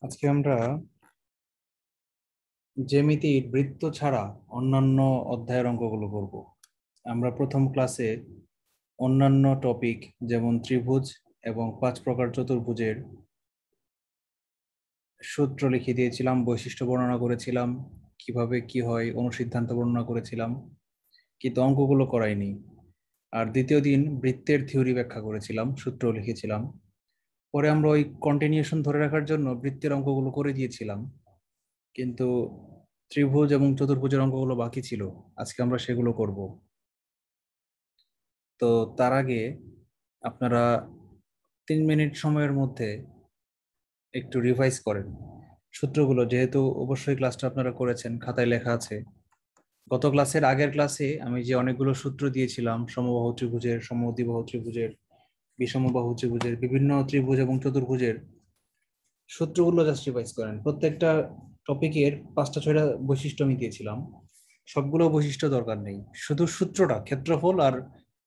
আজকে আমরা জ্যামিতির বৃত্ত ছাড়া অন্যান্য অধ্যায়ের অঙ্কগুলো করব। আমরা প্রথম ক্লাসে অন্যান্য টপিক যেমন ত্রিভুজ এবং 5 প্রকার চতুর্ভুজের সূত্র লিখে দিয়েছিলাম, বৈশিষ্ট্য বর্ণনা করেছিলাম, কিভাবে কি হয় অনুসিদ্ধান্ত বর্ণনা করেছিলাম, কিন্তু অঙ্কগুলো করাইনি। আর দ্বিতীয় দিন বৃত্তের থিওরি ব্যাখ্যা করেছিলাম, সূত্র লিখেছিলাম। পরে আমরা ওই কন্টিনিউশন ধরে রাখার জন্য বৃত্তের অঙ্কগুলো করে দিয়েছিলাম, কিন্তু ত্রিভুজ এবং চতুর্ভুজের অঙ্কগুলো বাকি ছিল। আজকে আমরা সেগুলো করব। তো তার আগে আপনারা 3 মিনিট সময়ের মধ্যে একটু রিভাইজ করেন সূত্রগুলো, যেহেতু অবশ্যই ক্লাসটা আপনারা করেছেন, খাতায় লেখা আছে। গত ক্লাসের আগের ক্লাসে আমি যে অনেকগুলো সূত্র দিয়েছিলাম, সমবাহু ত্রিভুজের, সমদ্বিবাহু ত্রিভুজের, বিষমবাহু ত্রিভুজের, বিভিন্ন ত্রিভুজ এবং চতুর্ভুজের সূত্রগুলো জাস্ট রিভাইজ করেন। প্রত্যেকটা টপিকের 5টা 6টা বৈশিষ্ট্য আমি দিয়েছিলাম, সবগুলো বৈশিষ্ট্য দরকার নেই, শুধু সূত্রটা, ক্ষেত্রফল আর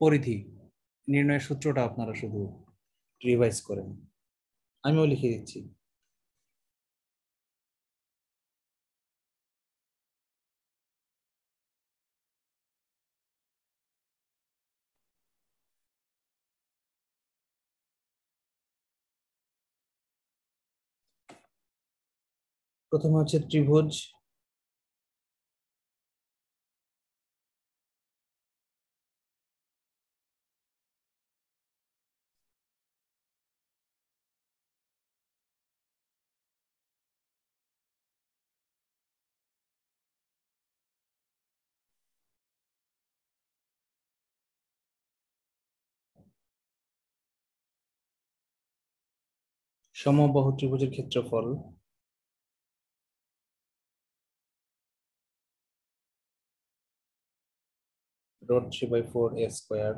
পরিধি নির্ণয়ের সূত্রটা আপনারা শুধু রিভাইজ করেন। আমিও লিখে দিচ্ছি। প্রথমে হচ্ছে ত্রিভুজ। সমবাহু ত্রিভুজের ক্ষেত্রফল। √3/4 a²।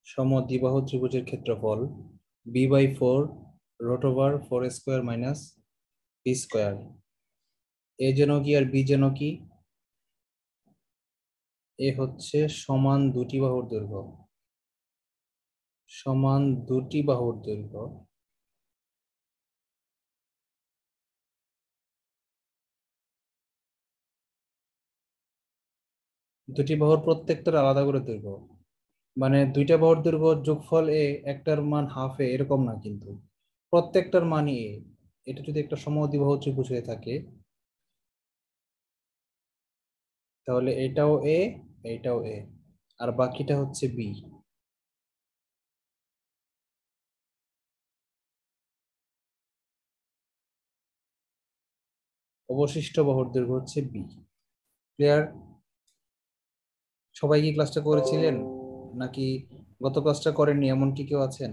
সমদ্বিবাহু ত্রিভুজের ক্ষেত্রফল b/4 √4a² - b²। এ যেন কি আর বি যেন কি? এ হচ্ছে সমান দুটি বাহুর দৈর্ঘ্য, সমান দুটি বাহুর দৈর্ঘ্য। দুটি বাহুর প্রত্যেকটার আলাদা করে দৈর্ঘ্য, মানে দুইটা বাহুর দৈর্ঘ্য যোগফল এ, একটার মান হাফ এ, এরকম না কিন্তু, প্রত্যেকটার মানই এ। এটা যদি একটা সমদ্বিবাহু ত্রিভুজ হয়ে থাকে তাহলে এটাও এ, এইটাও এ, আর বাকিটা হচ্ছে বি। অবশিষ্ট বাহুর দৈর্ঘ্য হচ্ছে বি। ক্লিয়ার? সবাই কি ক্লাসটা করেছিলেন, নাকি গত ক্লাসটা করেননি এমন কি কেউ আছেন?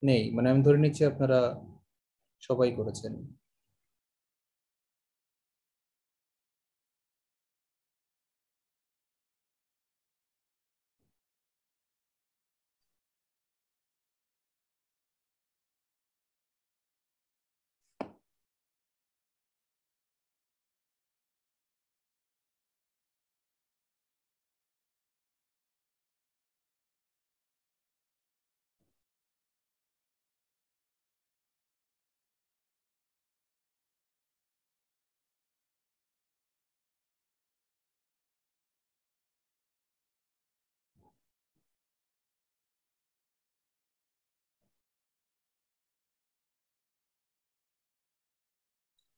নেই, মানে আমি ধরে নিচ্ছি আপনারা সবাই করেছেন।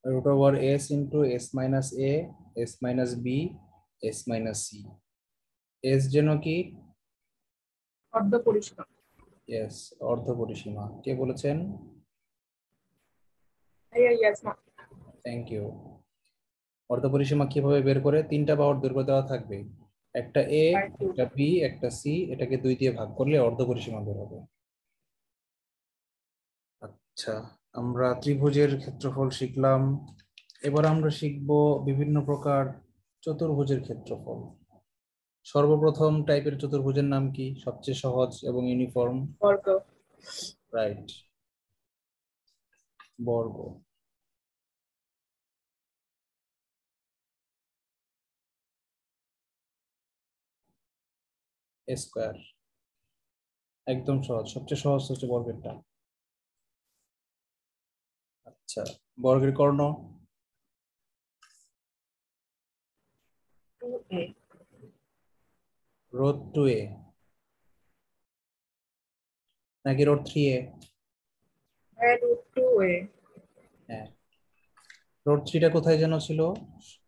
√s × s - a, s - b, s - c। S যেন কি? অর্ধপরিসীমা। ইয়েস, অর্ধপরিসীমা। কে বলেছেন? ইয়াসমা। Thank you. অর্ধপরিসীমা কিভাবে বের করে? 3টা বাহুর দৈর্ঘ্য দেওয়া থাকবে, একটা এ, একটা বি, একটা সি, এটাকে 2 দিয়ে ভাগ করলে অর্ধপরিসীমা বের হবে। আচ্ছা, আমরা ত্রিভুজের ক্ষেত্রফল শিখলাম। এবার আমরা শিখব বিভিন্ন প্রকার চতুর্ভুজের ক্ষেত্রফল। সর্বপ্রথম টাইপের চতুর্ভুজের নাম কি, সবচেয়ে সহজ এবং ইউনিফর্ম? বর্গ। রাইট, বর্গ। স্কয়ার, একদম সহজ, সবচেয়ে সহজ হচ্ছে বর্গেরটা। আচ্ছা, বর্গের কর্ণ? 2a। রোড 2a নাকি রোড 3a? √2a। হ্যাঁ, রোড 3টা কোথায় যেন ছিল?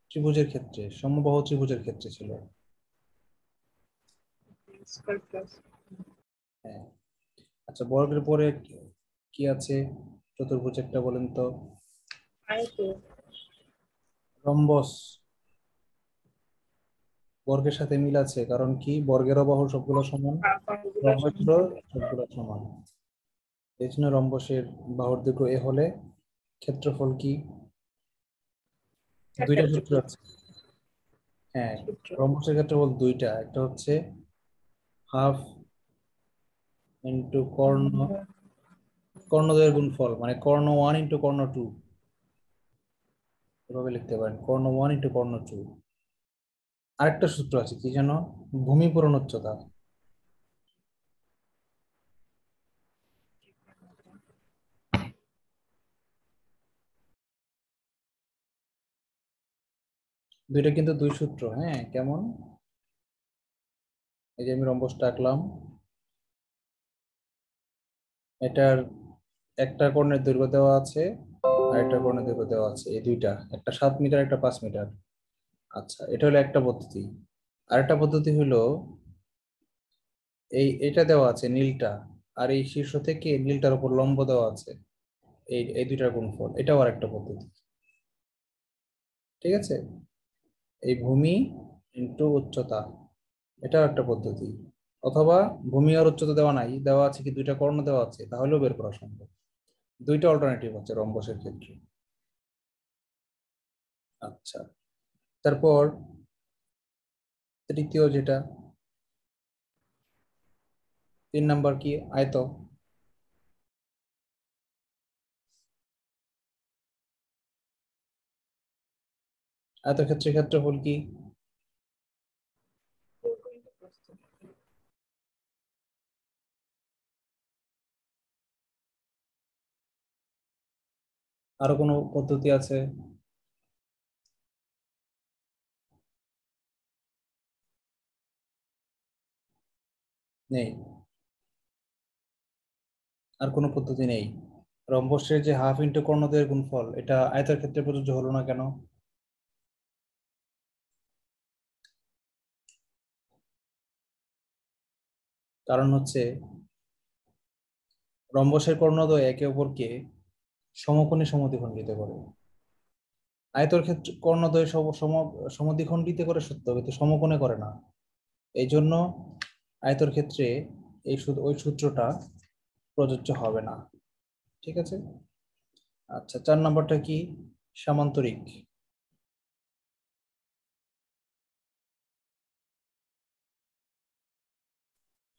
ত্রিভুজের ক্ষেত্রে, সমবাহু ত্রিভুজের ক্ষেত্রে ছিল। Square plus. হ্যাঁ। আচ্ছা, বর্গের পরে কি আছে চতুর্ভুজেরটা বলেন তো? আয়ত। রম্বস। বর্গের সাথে মিল আছে, কারণ কি বর্গের বাহু সবগুলো সমান, বাহুগুলো সমান রম্বসেরও হবে। সবগুলো সমান। এই জন্য রম্বসের বাহুর দৈর্ঘ্য এ হলে ক্ষেত্রফল কি? দুইটা সূত্র আছে। হ্যাঁ, সূত্র। রম্বসের ক্ষেত্রফল দুইটা, একটা হচ্ছে হাফ ইন্টু কর্ণ, কর্ণদ্বয়ের গুণফল, মানে কর্ণ 1 ইন্টু কর্ণ 2, এভাবে লিখতে পারেন, কর্ণ 1 ইন্টু কর্ণ 2। আরেকটা সূত্র আছে কি যেন, ভূমি পূরণ উচ্চতা। দুইটা কিন্তু দুই সূত্র, হ্যাঁ কেমন? এই যে আমি রম্বসটা আঁকলাম, এটার একটা কর্ণের দৈর্ঘ্য দেওয়া আছে আর একটা কর্ণের দৈর্ঘ্য দেওয়া আছে, এই দুইটা, একটা 7 মিটার একটা 5 মিটার। আচ্ছা, এটা হলো একটা পদ্ধতি। আরেকটা পদ্ধতি হলো এটা দেওয়া আছে নীলটা, আর এই শীর্ষ থেকে নীলটার উপর লম্ব দেওয়া আছে, এই এই দুইটার গুণফল, এটাও আরেকটা পদ্ধতি। ঠিক আছে, এই ভূমি ইন্টু উচ্চতা, এটাও একটা পদ্ধতি। অথবা ভূমি আর উচ্চতা দেওয়া নাই, দেওয়া আছে কি দুইটা কর্ণ দেওয়া আছে, তাহলেও বের করা সম্ভব। দুইটা অল্টারনেটিভ আছে রম্বসের ক্ষেত্রে। আচ্ছা, তারপর তৃতীয় যেটা, 3 নাম্বার কি, আয়ত। আয়তক্ষেত্রের ক্ষেত্রফল কি? আরো কোনো পদ্ধতি আছে? নেই, আর কোনো পদ্ধতি নেই। রম্বসের যে হাফ ইন্টু কর্ণদ্বয়ের গুণফল, এটা আয়তের ক্ষেত্রে প্রযোজ্য হলো না কেন? কারণ হচ্ছে রম্বসের কর্ণদ্বয় একে অপরকে সমকোণে সমদ্বিখণ্ডিত করে। আয়তর ক্ষেত্রে কর্ণদ্বয় সমদ্বিখণ্ডিত করে সত্য, কিন্তু সমকোণে করে না। এই জন্য আয়তর ক্ষেত্রে ওই সূত্রটা প্রযোজ্য হবে না। ঠিক আছে। আচ্ছা, 4 নাম্বারটা কি, সামান্তরিক।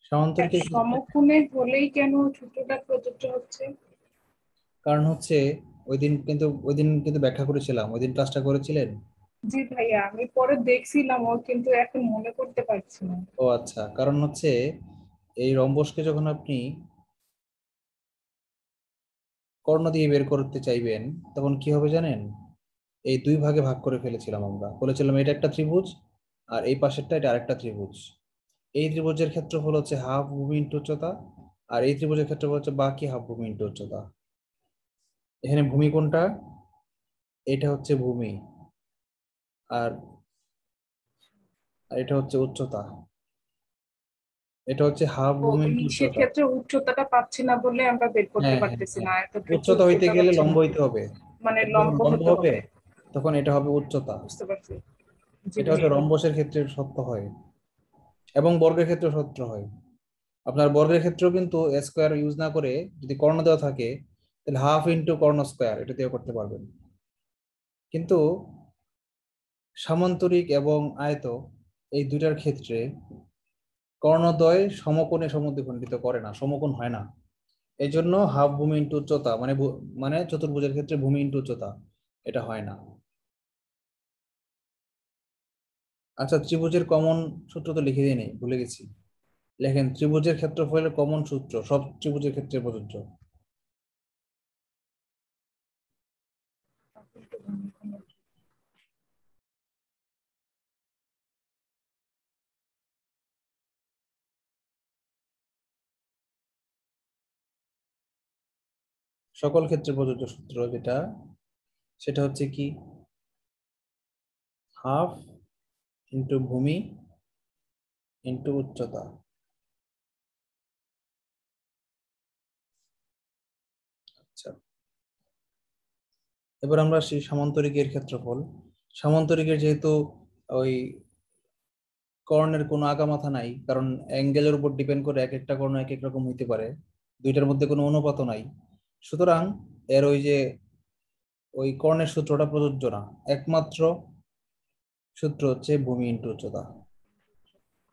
সামান্তরিকের ক্ষেত্রে সমকোণে হলেই কেন সূত্রটা প্রযোজ্য হচ্ছে? কারণ হচ্ছে ওই দিন কিন্তু ব্যাখ্যা করেছিলাম, ওই দিন ক্লাসটা করেছিলেন। জি ভাইয়া, আমি পরে দেখছিলাম ও, কিন্তু এখন মনে করতে পারছি না। ও আচ্ছা, কারণ হচ্ছে এই রম্বসকে যখন আপনি কর্ণ দিয়ে বের করতে চাইবেন, তখন কি হবে জানেন? এই দুই ভাগে ভাগ করে ফেলেছিলাম, আমরা বলেছিলাম এটা একটা ত্রিভুজ আর এই পাশেরটা এটা আরেকটা ত্রিভুজ। এই ত্রিভুজের ক্ষেত্রফল হচ্ছে হাফ ভূমি ইন্টু উচ্চতা, আর এই ত্রিভুজের ক্ষেত্রফল হচ্ছে বাকি হাফ ভূমি ইন্টু উচ্চতা। এখানে ভূমি কোনটা? এটা হচ্ছে ভূমি, আর আর এটা হচ্ছে উচ্চতা, এটা হচ্ছে হাফ ও, ভূমি ইন্টু উচ্চতা। সেক্ষেত্রে উচ্চতাটা পাচ্ছি না বলে আমরা বের করতে হ্যাঁ হ্যাঁ পারতেছি হ্যাঁ, না, এতটুকু উচ্চতা হইতে উচ্চতা গেলে পাচ্ছি না। লম্ব হইতে হবে। মানে এটা যখন লম্ব লম্ব হতে হবে হবে। তখন এটা হবে উচ্চতা। বুঝতে পারছি। জি এটা হচ্ছে ভাইয়া। রম্বসের ক্ষেত্রে সত্য হয়, এবং বর্গের ক্ষেত্রে সত্য হয়। আপনার বর্গের ক্ষেত্রেও কিন্তু স্কোয়ার ইউজ না করে যদি কর্ণ দেওয়া থাকে, তাহলে হাফ ইন্টু কর্ণ স্কোয়ার, এটা দিয়ে করতে পারবেন। কিন্তু সামান্তরিক এবং আয়ত এই দুইটার ক্ষেত্রে কর্ণদ্বয় সমকোণে সমদ্বিখণ্ডিত করে না, সমকোণ হয় না। এই জন্য হাফ ভূমি ইন্টু উচ্চতা মানে মানে চতুর্ভুজের ক্ষেত্রে ভূমি ইন্টু উচ্চতা এটা হয় না। আচ্ছা, ত্রিভুজের কমন সূত্র তো লিখে দিয়ে নেই, ভুলে গেছি। লেখেন ত্রিভুজের ক্ষেত্রফলের কমন সূত্র, সব ত্রিভুজের ক্ষেত্রে প্রযোজ্য। সকল ক্ষেত্রে প্রযোজ্য সূত্র যেটা, সেটা হচ্ছে কি, হাফ ইন্টু ভূমি ইন্টু উচ্চতা। আচ্ছা, এবার আমরা সেই সামান্তরিকের ক্ষেত্রফল, সামান্তরিকের যেহেতু ওই কর্ণের কোনো আগামাথা নাই, কারণ অ্যাঙ্গেলের উপর ডিপেন্ড করে এক একটা কর্ণ এক এক রকম হইতে পারে, দুইটার মধ্যে কোনো অনুপাতও নাই, সুতরাং এর ওই যে ওই কর্ণের সূত্রটা প্রযোজ্য না। একমাত্র সূত্র হচ্ছে ভূমি ইন্টু উচ্চতা।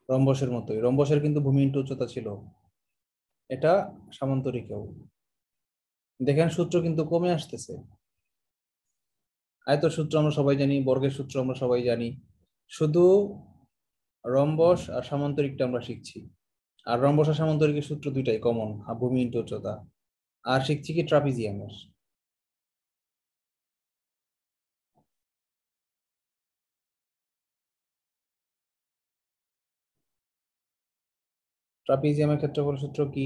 রম্বসের মতোই, রম্বসের কিন্তু ভূমি ইন্টু উচ্চতা ছিল, এটা সামান্তরিকেও। দেখেন সূত্র কিন্তু কমে আসতেছে। আয়তর সূত্র আমরা সবাই জানি, বর্গের সূত্র আমরা সবাই জানি, শুধু রম্বস আর সামান্তরিকটা আমরা শিখছি। আর রম্বস আর সামান্তরিকের সূত্র দুইটাই কমন, ভূমি ইন্টু উচ্চতা। আর শিখছি কি ট্রাপিজিয়ামের। ট্রাপিজিয়ামের ক্ষেত্রফল সূত্র কি,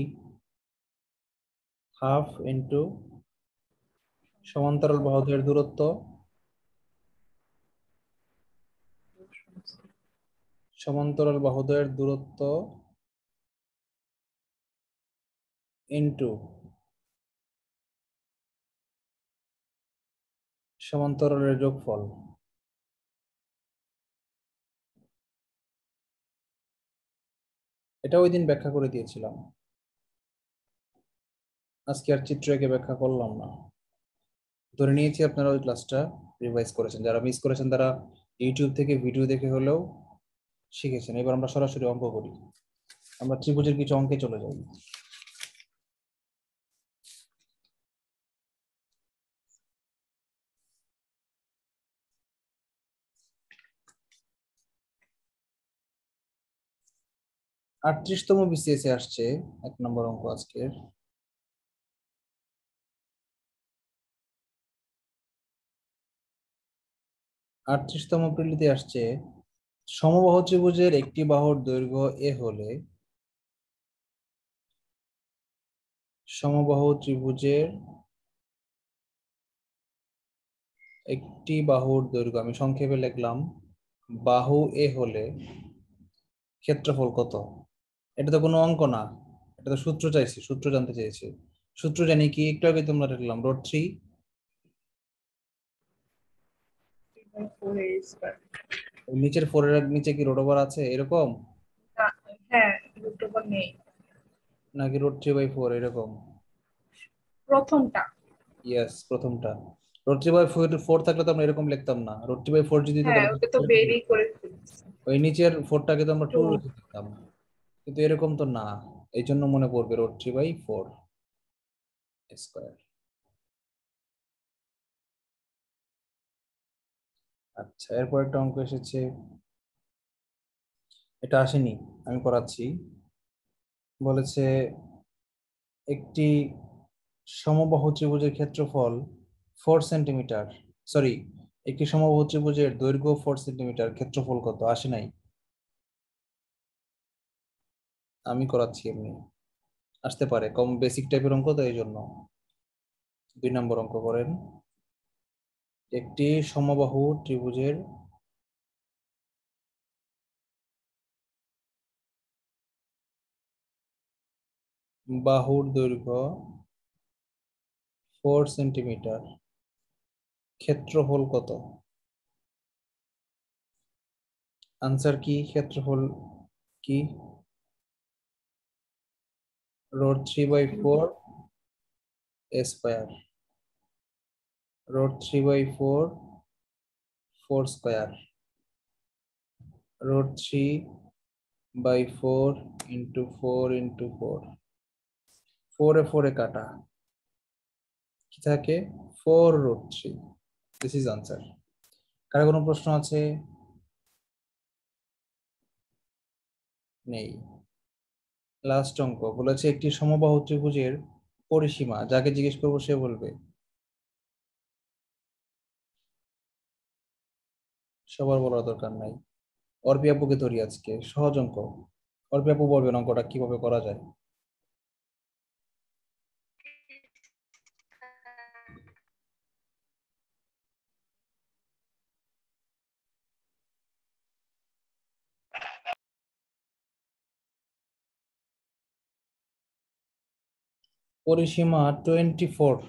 হাফ ইন্টু সমান্তরাল বাহুদ্বয়ের দূরত্ব সমান্তরাল বাহুদ্বয়ের দূরত্ব ইন্টু সমান্তরালের যোগফল। এটা ওই দিন ব্যাখ্যা করে দিয়েছিলাম, আজকে আর চিত্র এঁকে ব্যাখ্যা করলাম না। ধরে নিয়েছি আপনারা ওই ক্লাসটা রিভাইজ করেছেন, যারা মিস করেছেন তারা ইউটিউব থেকে ভিডিও দেখে হলেও শিখেছেন। এবার আমরা সরাসরি অঙ্ক করি, আমরা ত্রিভুজের কিছু অঙ্কে চলে যাই। আটত্রিশতম বিসিএস এ আসছে 1 নম্বর অঙ্ক আজকের। আটত্রিশতম প্রিলিতে আসছে, সমবাহু ত্রিভুজের একটি বাহুর দৈর্ঘ্য এ হলে সমবাহু ত্রিভুজের একটি বাহুর দৈর্ঘ্য, আমি সংক্ষেপে লিখলাম, বাহু এ হলে ক্ষেত্রফল কত। এটা তো কোনো অঙ্ক না, এটা তো সূত্র চাইছি, সূত্র জানতে চেয়েছি। সূত্র জানি কি, একটু আগে তোমরা লিখলাম √3। নিচের 4 এর নিচে কি √ওভার আছে এরকম, হ্যাঁ, রুট ওভার নেই। নাকি √3/4 এরকম? প্রথমটা। ইয়েস, প্রথমটা। √3/4 থাকলে তো আমরা এরকম লিখতাম না, √3/4 যদি দিত হ্যাঁ, তাহলে ওটা তো বেরই করে ফেলছি। ওই নিচের 4টাকে তো আমরা 2 টু। লিখে দিতাম, কিন্তু এরকম তো না। এই জন্য মনে পড়বে √3/4 স্কয়ার। আচ্ছা, এরপর একটা অঙ্ক এসেছে, এটা আসেনি, আমি করাচ্ছি। বলেছে একটি সমবাহু ত্রিভুজের ক্ষেত্রফল 4 সেন্টিমিটার, সরি, একটি সমবাহু ত্রিভুজের দৈর্ঘ্য 4 সেন্টিমিটার, ক্ষেত্রফল কত? আসে নাই, আমি করাচ্ছি এমনি। আসতে পারে, কম বেসিক টাইপের অঙ্ক তো এই জন্য। 2 নম্বর অঙ্ক করেন, একটি সমবাহু ত্রিভুজের বাহুর দৈর্ঘ্য 4 সেন্টিমিটার, ক্ষেত্রফল কত? আনসার কি, ক্ষেত্রফল কি, √3/4 a square, root 3 by 4, 4 square, root 3 by 4 into 4 into 4, 4 এ 4 এ কাটা কি থাকে 4 root 3. This is answer. কার কোনো প্রশ্ন আছে? নেই। লাস্ট অঙ্ক বলেছে একটি সমবাহু ত্রিভুজের পরিসীমা, যাকে জিজ্ঞেস করবো সে বলবে। সবার বলার দরকার নাই। অর্পি আপুকে ধরি আজকে, সহজ অঙ্ক। অর্পি আপু বলবেন অঙ্কটা কিভাবে করা যায়। পরিসীমা 24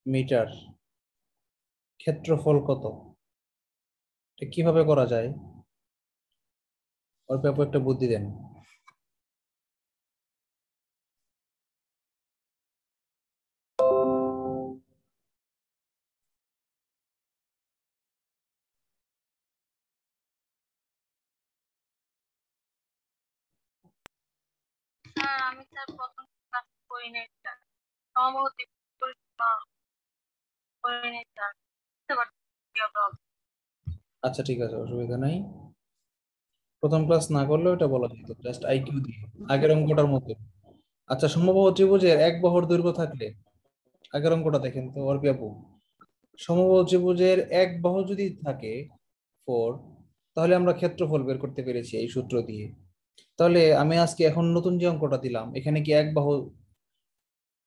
মিটার, ক্ষেত্রফল কত? এটা কিভাবে করা যায়? অর্পি আপু একটা বুদ্ধি দেন। আমি স্যার প্রথম ক্লাস করি নাই স্যার, সমাপতি পরিসীমা করি নাই স্যার। আচ্ছা ঠিক আছে, অসুবিধা নাই। প্রথম ক্লাস না করলেও এটা বলা যেত, জাস্ট আইকিউ দিয়ে, আগের অঙ্কটার মতো। আচ্ছা, সমবাহু ত্রিভুজের এক বাহুর দৈর্ঘ্য থাকলে, আগের অঙ্কটা দেখেন তো অর্পি আপু। সমবাহু ত্রিভুজের এক বাহু যদি থাকে 4, তাহলে আমরা ক্ষেত্রফল বের করতে পেরেছি এই সূত্র দিয়ে। তাহলে আমি আজকে এখন নতুন যে অঙ্কটা দিলাম, এখানে কি এক বাহু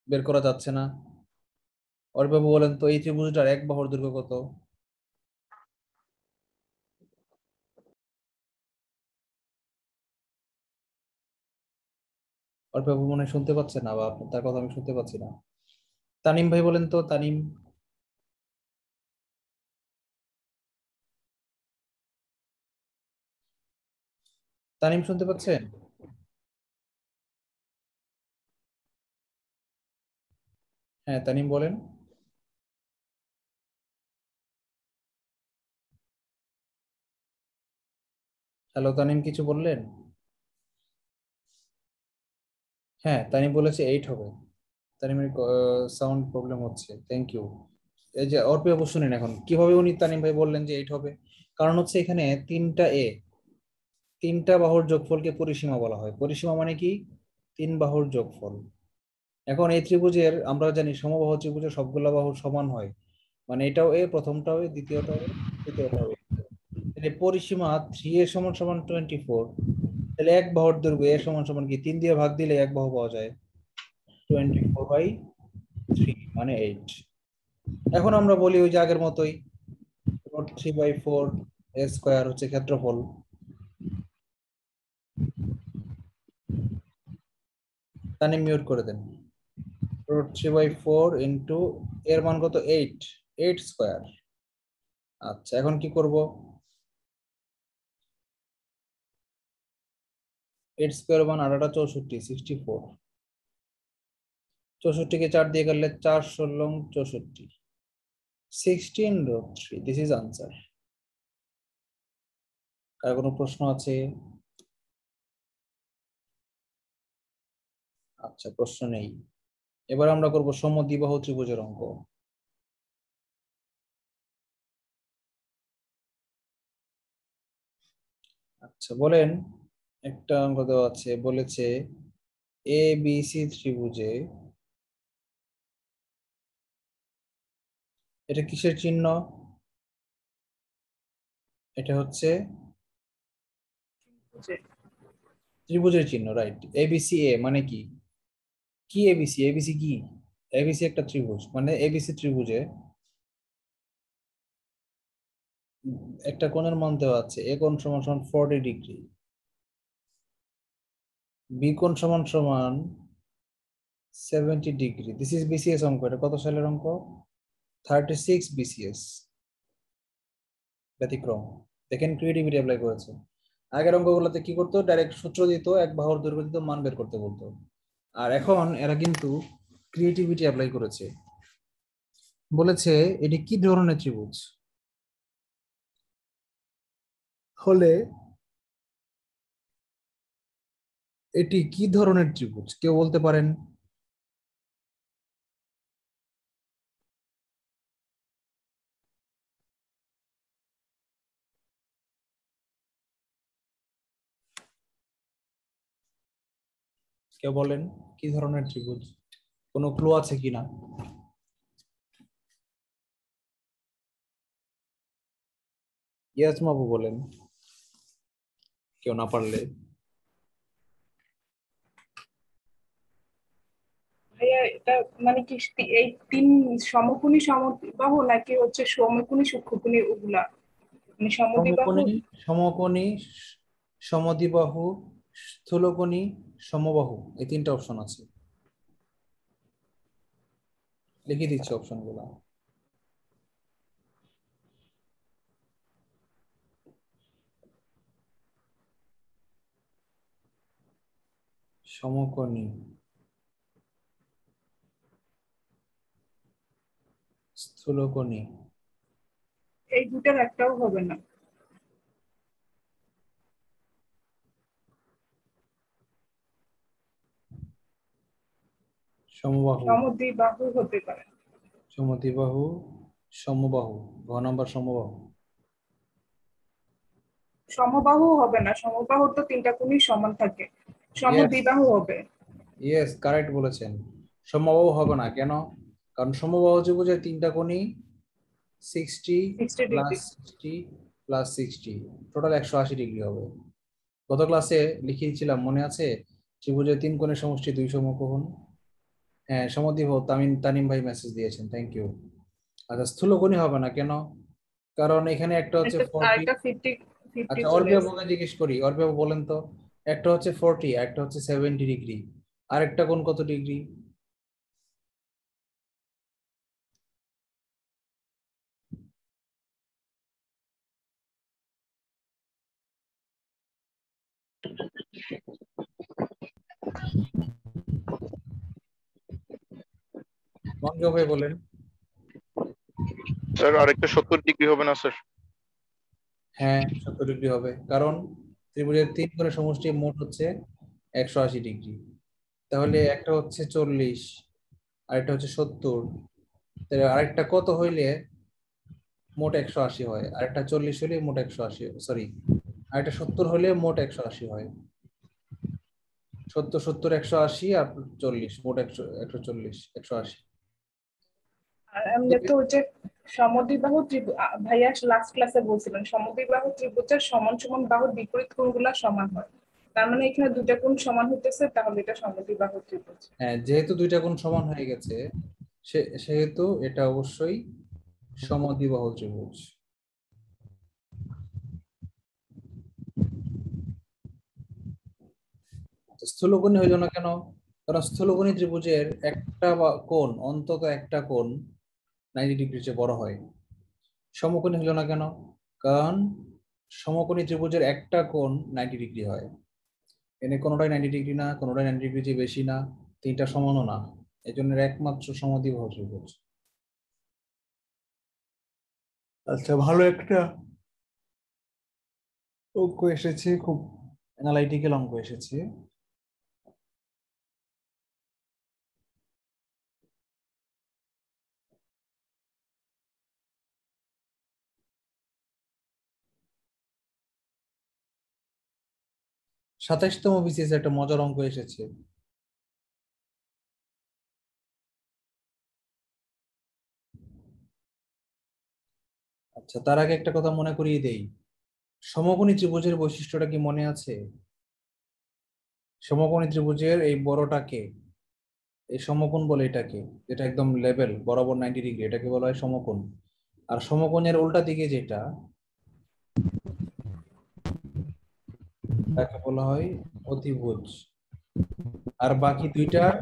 বের করা যাচ্ছে না? অর্পি আপু বলেন তো, এই ত্রিভুজটার এক বাহুর দৈর্ঘ্য কত? অর্পি আপু মনে হয় শুনতে পাচ্ছে না, বা তার কথা আমি শুনতে পাচ্ছি না। তানিম ভাই বলেন তো, তানিম। তানিম শুনতে পাচ্ছেন? হ্যাঁ তানিম বলেন। হ্যালো তানিম, কিছু বললেন? হ্যাঁ তানিম বলেছে 8 হবে। তানিমের সাউন্ড প্রবলেম হচ্ছে, থ্যাংক ইউ। এই যে অর্পি আপু শুনেন এখন কিভাবে উনি তানিম ভাই বললেন যে 8 হবে। কারণ হচ্ছে এখানে তিনটা বাহুর যোগফলকে পরিসীমা বলা হয়। পরিসীমা মানে কি? তিন বাহুর যোগফল। এখন এই ত্রিভুজের আমরা জানি সমবাহু ত্রিভুজের সবগুলা বাহু সমান হয়, মানে এটাও এ, প্রথমটাও এ, দ্বিতীয়টাও এ, তৃতীয়টাও এ। তাহলে পরিসীমা 3a সমান সমান 24। তাহলে এক বাহুর দৈর্ঘ্য এ সমান সমান কি 3 দিয়ে ভাগ দিলে এক বাহু পাওয়া যায়, 24/3 মানে 8। এখন আমরা বলি ওই যে আগের মতোই, রুট 3/4 এ স্কোয়ার হচ্ছে ক্ষেত্রফল। তানি মিউট করে দেন। রুট 3/4 ইন্টু এর মান কত 8, 8 স্কোয়ার। আচ্ছা এখন কি করব? 8 স্কোয়ার মান 8 64, 64। 64কে 4 দিয়ে করলে 4 16 64, 16√3। This is answer. কার কোনো প্রশ্ন আছে? আচ্ছা প্রশ্ন নেই। এবার আমরা করব সমদ্বিবাহু ত্রিভুজের অঙ্ক। আচ্ছা বলেন, একটা অঙ্ক দেওয়া আছে, বলেছে এ বি সি ত্রিভুজে, এটা কিসের চিহ্ন? এটা হচ্ছে ত্রিভুজের চিহ্ন, রাইট। এবিসি এ মানে কি? কি এবিসি? এবিসি কি? এবিসি একটা ত্রিভুজ, মানে এবিসি ত্রিভুজে একটা কোণের মান দেওয়া আছে, এ কোণ সমান সমান 40 ডিগ্রি, বি কোণ সমান সমান 70 ডিগ্রি। দিস ইজ বিসিএস অঙ্ক। এটা কত সালের অঙ্ক? 36 বিসিএস। ব্যতিক্রম। দেখেন ক্রিয়েটিভিটি অ্যাপ্লাই করেছে। আগের অঙ্কগুলোতে কি করতো, ডাইরেক্ট সূত্র দিত, এক বাহুর দৈর্ঘ্য দিত, মান বের করতে বলতো। আর এখন এরা কিন্তু ক্রিয়েটিভিটি অ্যাপ্লাই করেছে। বলেছে এটি কি ধরনের ত্রিভুজ হলে এটি কি ধরনের ত্রিভুজ কেউ বলতে পারেন? কেউ বলেন কি ধরনের ত্রিভুজ? কোনো ক্লু আছে কিনা? ইয়াস মাবু বলেন, কেউ না পারলে। ভাইয়া এটা মানে কি এই তিন সমকোণী সমবাহু নাকি হচ্ছে সমকোণী সূক্ষ্মকোণী ওগুলা, মানে সমদ্বিবাহু? সমকোণী, সমকোণী, সমদ্বিবাহু, স্থূলকোণী, সমবাহু, এই তিনটা অপশন আছে, লিখে দিচ্ছি অপশন গুলা। সমকোণী, স্থূলকোণী, এই দুটার একটাও হবে না। সমবাহু, সমদ্বিবাহু হতে পারে। সমদ্বিবাহু, সমবাহু, ঘ নাম্বার সমবাহু। সমবাহু হবে না, সমবাহু তো তিনটা কোণই সমান থাকে, ইয়েস, সমদ্বিবাহু হবে। ইয়েস, কারেক্ট বলেছেন। সমবাহু হবে না কেন? কারণ সমবাহু ত্রিভুজের তিনটা কোণই 60 60 plus degree. 60 plus 60, total 180 degree হবে। গত ক্লাসে লিখিয়েছিলাম মনে আছে, ত্রিভুজের তিন কোণের সমষ্টি 2 সমকোণ। হ্যাঁ, সমদ্বিবাহু, তানিম ভাই মেসেজ দিয়েছেন, থ্যাংক ইউ। আচ্ছা, স্থূলকোণী হবে না কেন? কারণ এখানে একটা হচ্ছে এটা 40। আরেকটা 50 50 আচ্ছা, চলে অর্পি আসে। আপুকে জিজ্ঞেস করি, অর্পি আপু বলেন তো, একটা হচ্ছে 40, একটা হচ্ছে 70 ডিগ্রি, আরেকটা কোণ কত ডিগ্রি? মঙ্গেও ভাই বলেন। স্যার আরেকটা 70 ডিগ্রি হবে না স্যার? হ্যাঁ, 70 ডিগ্রি হবে, কারণ ত্রিভুজের তিন কোণের সমষ্টি মোট হচ্ছে 180 ডিগ্রি। তাহলে একটা হচ্ছে 40, আরেকটা হচ্ছে 70, তাহলে আরেকটা কত হইলে মোট 180 হয়? আরেকটা 40 হলে মোট 180, সরি, আরেকটা 70 হলে মোট 180 হয়। 70 70 180 আর 40, মোট 140, 180। আর আমরা তো হচ্ছে সমদ্বিবাহু ত্রিভুজ, ভাইয়া লাস্ট ক্লাসে বলছিলেন সমদ্বিবাহু ত্রিভুজের সমান সমান বাহুর বিপরীত কোণগুলা সমান হয়, তার মানে এখানে দুটা কোণ সমান হতেছে, তাহলে এটা সমদ্বিবাহু ত্রিভুজ। হ্যাঁ, যেহেতু দুইটা কোণ সমান হয়ে গেছে, সেহেতু এটা অবশ্যই সমদ্বিবাহু ত্রিভুজ। স্থূলকোণী হইল না কেন? কারণ স্থূলকোণী ত্রিভুজের একটা বা কোণ, অন্তত একটা কোণ 90 ডিগ্রির চেয়ে বড় হয়। সমকোণী হইল না কেন? কারণ সমকোণী ত্রিভুজের একটা কোণ 90 ডিগ্রি হয়। এনে কোনোটাই 90 ডিগ্রি না, কোনোটাই 90 ডিগ্রি চেয়ে বেশি না, তিনটা সমানও না, এই জন্য একমাত্র সমদ্বিবাহু ত্রিভুজ। আচ্ছা, ভালো একটা অঙ্ক এসেছে, খুব অ্যানালাইটিক্যাল অঙ্ক এসেছে। সাতাইশতম বিসিএস একটা মজার অঙ্ক এসেছে। আচ্ছা, তার আগে একটা কথা মনে করিয়ে দেই, সমকোণী ত্রিভুজের বৈশিষ্ট্যটা কি মনে আছে? সমকোণী ত্রিভুজের এই বড়টাকে, এই সমকোণ বলে এটাকে, যেটা একদম লেভেল বরাবর 90 ডিগ্রি, এটাকে বলা হয় সমকোণ। আর সমকোণের উল্টা দিকে যেটা, তাকে বলা হয় অতিভুজ। আর বাকি দুইটার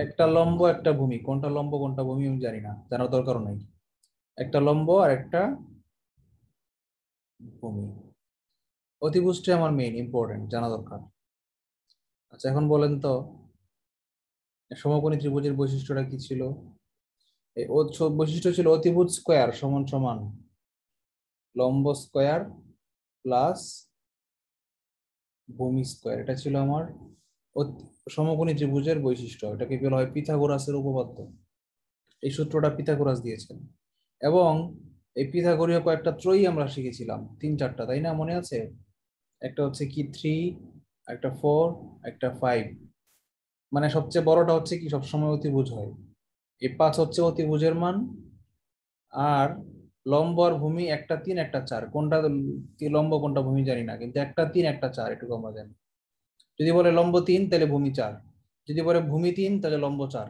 একটা লম্ব একটা ভূমি, কোনটা লম্ব কোনটা ভূমি আমি জানি না, জানার দরকারও নাই। একটা লম্ব আর একটা ভূমি। অতিভুজটা আমার মেইন ইম্পর্টেন্ট, জানা দরকার। আচ্ছা, এখন বলেন তো, সমকোণী ত্রিভুজের বৈশিষ্ট্যটা কি ছিল? এই বৈশিষ্ট্য ছিল অতিভুজ স্কয়ার সমান সমান লম্ব স্কয়ার প্লাস ভূমি স্কয়ার। এটা ছিল আমার সমকোণী ত্রিভুজের বৈশিষ্ট্য। এটাকে বলা হয় পিথাগোরাসের উপপাদ্য। এই সূত্রটা পিথাগোরাস দিয়েছেন। এবং এই পিথাগোরীয় কয়েকটা ত্রয়ী আমরা শিখেছিলাম, 3-4টা, তাই না? মনে আছে? একটা হচ্ছে কি 3, একটা 4, একটা 5। মানে সবচেয়ে বড়টা হচ্ছে কি সবসময় অতিভুজ হয়। এই 5 হচ্ছে অতিভুজের মান। আর লম্ব আর ভূমি একটা 3 একটা 4, কোনটা লম্ব কোনটা ভূমি জানি না, কিন্তু একটা 3 একটা 4 এটুকু আমরা জানি। যদি বলে লম্ব 3 তাহলে ভূমি 4, যদি বলে ভূমি 3 তাহলে লম্ব 4।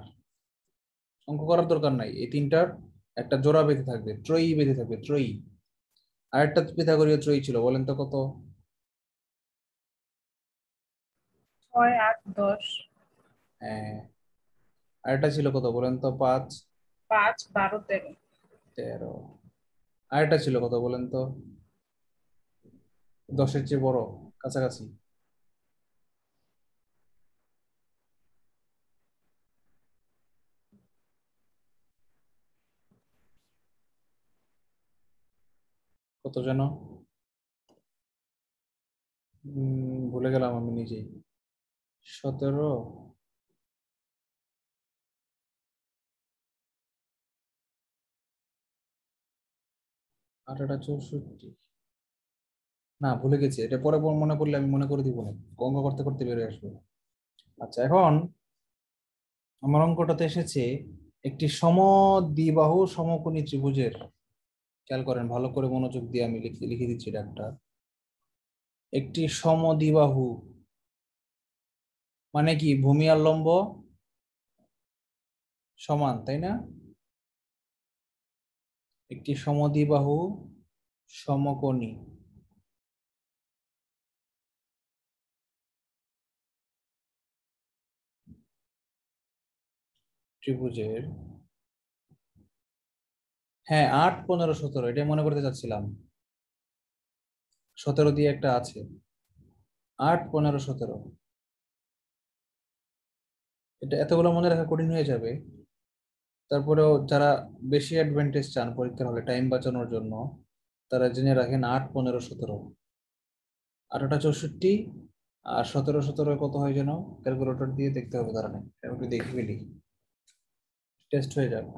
অঙ্ক করার দরকার নাই, এই তিনটার একটা জোড়া বেঁধে থাকবে, ত্রয়ী বেঁধে থাকবে, ত্রয়ী। আরেকটা পিথাগোরীয় ত্রয়ী ছিল, বলেন তো কত? 6, 8, 10। হ্যাঁ। আরেকটা ছিল কত বলেন তো? 5, 5, 12, 13। 13। আরেকটা ছিল কত বলেন তো? 10-এর চেয়ে বড়, কাছাকাছি। কত যেন ভুলে গেলাম আমি নিজেই। 17, 18, 64। না, ভুলে গেছি। এটা পরে মনে পড়লে আমি মনে করে দিব না, অঙ্ক করতে করতে বেরিয়ে আসবে। আচ্ছা, এখন আমার অঙ্কটাতে এসেছে একটি সমদ্বিবাহু সমকোণী ত্রিভুজের, খেয়াল করেন ভালো করে, মনোযোগ দিয়ে আমি লিখে দিচ্ছি এটা একটা। একটি সমদ্বিবাহু মানে কি ভূমি আর লম্ব সমান, তাই না? একটি সমদ্বিবাহু সমকোণী ত্রিভুজের, হ্যাঁ 8, 15, 17 এটাই মনে করতে চাচ্ছিলাম। 17 দিয়ে একটা আছে, 8, 15, 17। এটা এতগুলো মনে রাখা কঠিন হয়ে যাবে। তারপরেও যারা বেশি অ্যাডভান্টেজ চান পরীক্ষার হলে টাইম বাঁচানোর জন্য, তারা জেনে রাখেন 8, 15, 17। 8টা 64 আর 17, 17 কত হয় যেন? ক্যালকুলেটর দিয়ে দেখতে হবে, তারা নেই একটু দেখে ফেলি, টেস্ট হয়ে যাবে।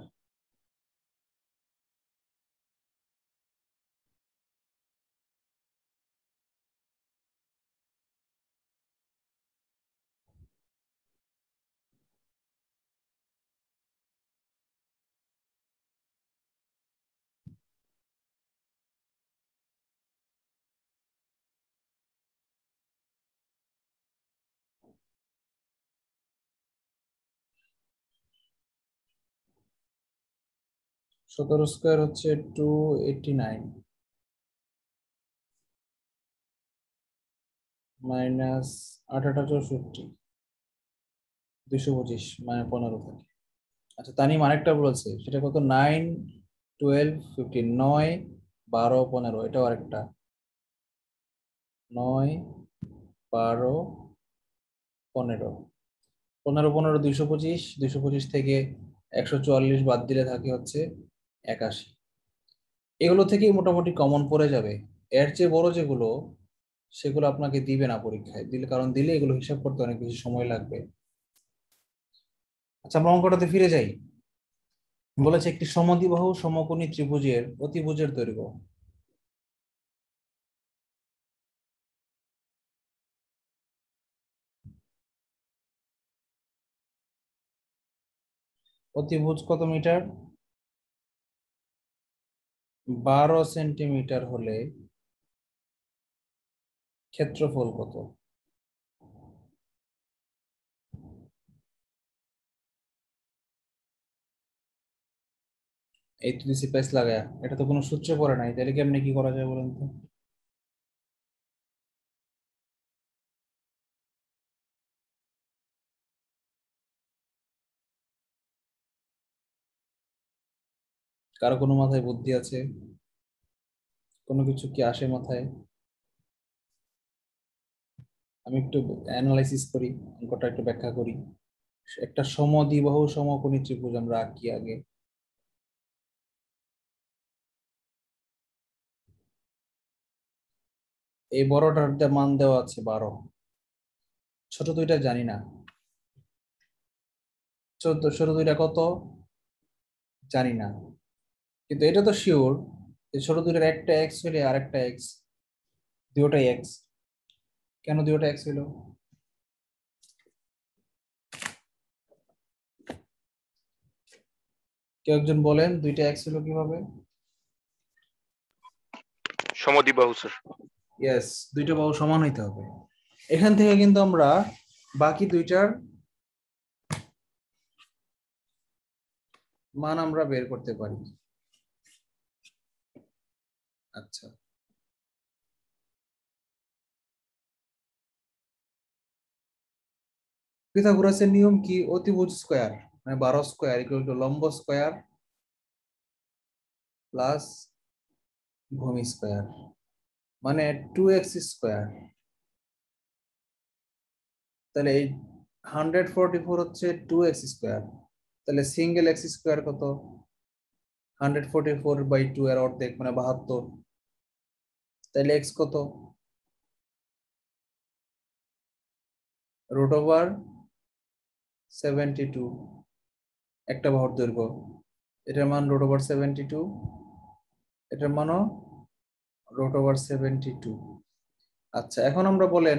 সতেরো স্কোয়ার হচ্ছে 289 মাইনাস 8টা 64, 225 মানে 15 থাকে। আচ্ছা, তানিম আরেকটা বলেছে, সেটা কত? 9, 12, 15, 9, 12, 15, এটাও আরেকটা 9, 12, 15। 15, 15, 225, 225 থেকে 144 বাদ দিলে থাকে হচ্ছে 81। এগুলো থেকেই মোটামুটি কমন পড়ে যাবে। এর চেয়ে বড় যেগুলো, সেগুলো আপনাকে দিবে না পরীক্ষায়, দিলে কারণ দিলে এগুলো হিসাব করতে অনেক বেশি সময় লাগবে। আচ্ছা, আমরা অঙ্কটাতে ফিরে যাই। বলেছে একটি সমদ্বিবাহু সমকোণী ত্রিভুজের অতিভুজের দৈর্ঘ্য। অতিভুজ কত মিটার? 12 সেন্টিমিটার হলে ক্ষেত্রফল কত? এই তো দিছি প্যাচ লাগায়া, এটা তো কোনো সূত্রে পড়ে নাই, তাহলে কেমনে কি করা যায় বলেন তো? কারো কোনো মাথায় বুদ্ধি আছে? কোনো কিছু কি আসে মাথায়? আমি একটু অ্যানালাইসিস করি, অঙ্কটা একটু ব্যাখ্যা করি। একটা সমদ্বিবাহু সমকোণী ত্রিভুজ আমরা আঁকি আগে। এই বড়টার মান দেওয়া আছে 12, ছোট দুইটা জানি না। ছোট দুইটা কত জানি না, কিন্তু এটা তো শিওর ছোট দুইটার একটা এক্স হলে আর একটা এক্স, দুটোটাই এক্স। কেন দুটোটা এক্স হলো? কেউ একজন বলেন দুইটা এক্স হলো কিভাবে? সমদ্বিবাহু স্যার। ইয়েস, দুইটা বাহু সমান হইতে হবে। এখান থেকে কিন্তু আমরা বাকি দুইটার মান আমরা বের করতে পারি। আচ্ছা, পিথাগোরাসের নিয়ম কি? অতিভুজ স্কয়ার মানে 12 স্কয়ার ইকুয়াল টু লম্ব স্কয়ার প্লাস ভূমি স্কয়ার, মানে 2x স্কয়ার। তাহলে এই 144 হচ্ছে 2x স্কয়ার। তাহলে সিঙ্গেল এক্স স্কয়ার কত? 144/2 এর অর্ধেক মানে 72। তাহলে এক্স কত? √72, একটা বাহুর দৈর্ঘ্য। এটার মান √72, এটার মানও √72। আচ্ছা, এখন আমরা বলেন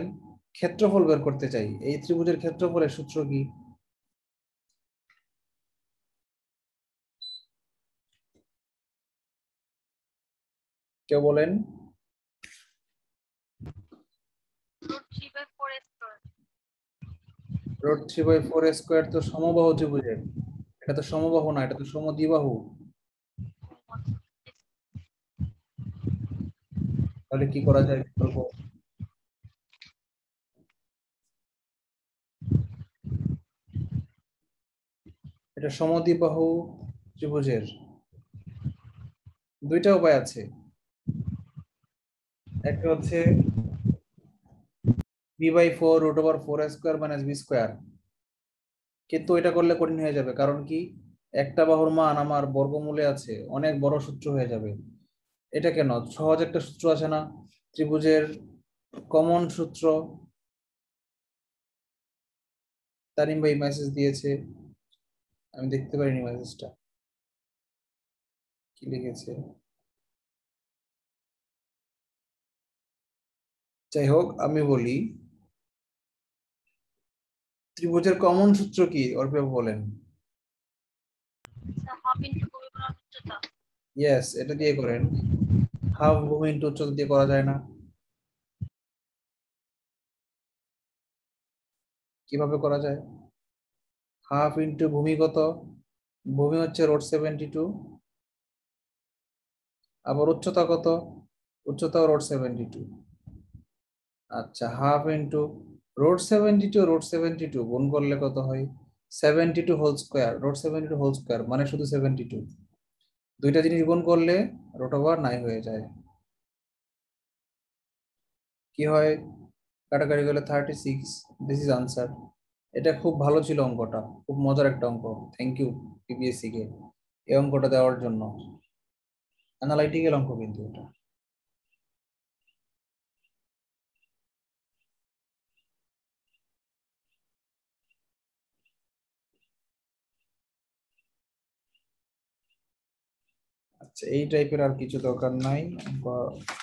ক্ষেত্রফল বের করতে চাই। এই ত্রিভুজের ক্ষেত্রফলের সূত্র কি? কেউ বলেন? √3/4 তো সমবাহু ত্রিভুজের, এটা তো সমবাহু না, এটা তো সমদ্বিবাহু। তাহলে কি করা যায় বিকল্প? এটা সমদ্বিবাহু ত্রিভুজের দুইটা উপায় আছে। একটা হচ্ছে b/4 √4² - b², কিন্তু এটা করলে কঠিন হয়ে যাবে। কারণ কি, একটা বাহুর মান আমার বর্গমূলে আছে, অনেক বড় সূত্র হয়ে যাবে। এটা কেন? সহজ একটা সূত্র আছে না, ত্রিভুজের কমন সূত্র। তারিম ভাই মেসেজ দিয়েছে, আমি দেখতে পারিনি মেসেজটা, কি লিখেছে। যাই হোক, আমি বলি ত্রিভুজের কমন সূত্র কি? অর্পে বলেন। ইয়েস, এটা দিয়ে করেন। হাফ ভূমি ইন্টু উচ্চতা দিয়ে করা যায় না? কিভাবে করা যায়? হাফ ইন্টু ভূমি কত? ভূমি হচ্ছে √72, আবার উচ্চতা কত? উচ্চতা √72। আচ্ছা, হাফ ইন্টু √72 গুণ করলে কত হয়? 72 হোল স্কয়ার। √72 হোল স্কয়ার মানে শুধু 72। দুইটা জিনিস গুণ করলে √9 হয়ে যায়। কি হয়? কাটাকাটি করলে 36। This is answer. এটা খুব ভালো ছিল অঙ্কটা, খুব মজার একটা অঙ্ক। থ্যাংক ইউ পিবিএসসি কে এই অঙ্কটা দেওয়ার জন্য। অ্যানালাইটিক্যাল অঙ্ক কিন্তু এটা। আচ্ছা, এই টাইপের আর কিছু দরকার নাই, অঙ্ক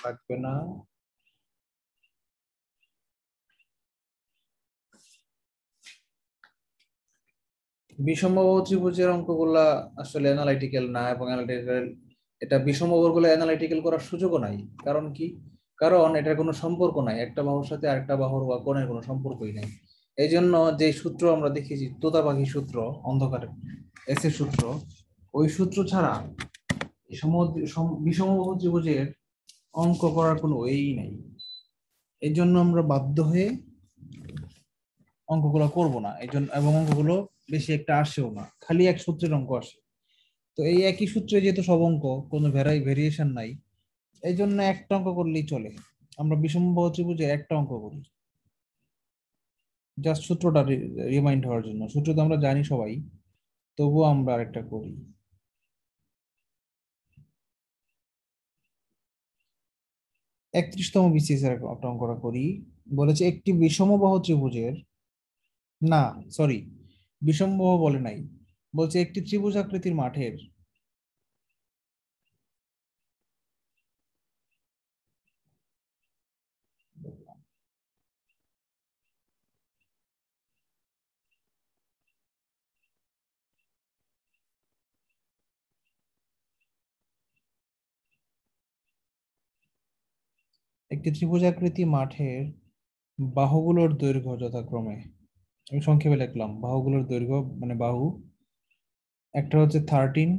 লাগবে না। বিষমবাহু ত্রিভুজের অঙ্কগুলা আসলে অ্যানালাইটিক্যাল না, এবং অ্যানালাইটিক্যাল এটা বিষমবাহুগুলো অ্যানালাইটিক্যাল করার সুযোগও নাই। কারণ কি? কারণ এটার কোনো সম্পর্ক নাই, একটা বাহুর সাথে আরেকটা বাহুর বা কোণের কোনো সম্পর্কই নাই। এই জন্য যে সূত্র আমরা দেখেছি, তোতাপাখি সূত্র, অন্ধকারে এস এর সূত্র, ওই সূত্র ছাড়া বিষমবাহু ত্রিভুজের অঙ্ক করার কোনো ওয়েই নাই। এই জন্য আমরা বাধ্য হয়ে অঙ্কগুলো করব না, এই জন্য, এবং অঙ্কগুলো বেশি একটা আসেও না, খালি এক সূত্রের অঙ্ক আসে। তো এই একই সূত্রে যেহেতু সব অঙ্ক, কোনো ভেরিয়েশন নাই, এই জন্য একটা অঙ্ক করলেই চলে। আমরা বিষমবাহু ত্রিভুজে একটা অঙ্ক করি, জাস্ট সূত্রটা রিমাইন্ড হওয়ার জন্য, সূত্র তো আমরা জানি সবাই, তবুও আমরা আরেকটা করি। 31তম বিসিএস এর একটা অঙ্কটা করি। বলেছে একটি বিষমবাহু ত্রিভুজের, না সরি, বিষমবাহু বলে নাই, বলছে একটি ত্রিভুজ আকৃতির মাঠের একটি ত্রিভুজ আকৃতি মাঠের বাহুগুলোর দৈর্ঘ্য যথাক্রমে, আমি সংক্ষেপে লিখলাম বাহুগুলোর দৈর্ঘ্য মানে বাহু, একটা হচ্ছে 13,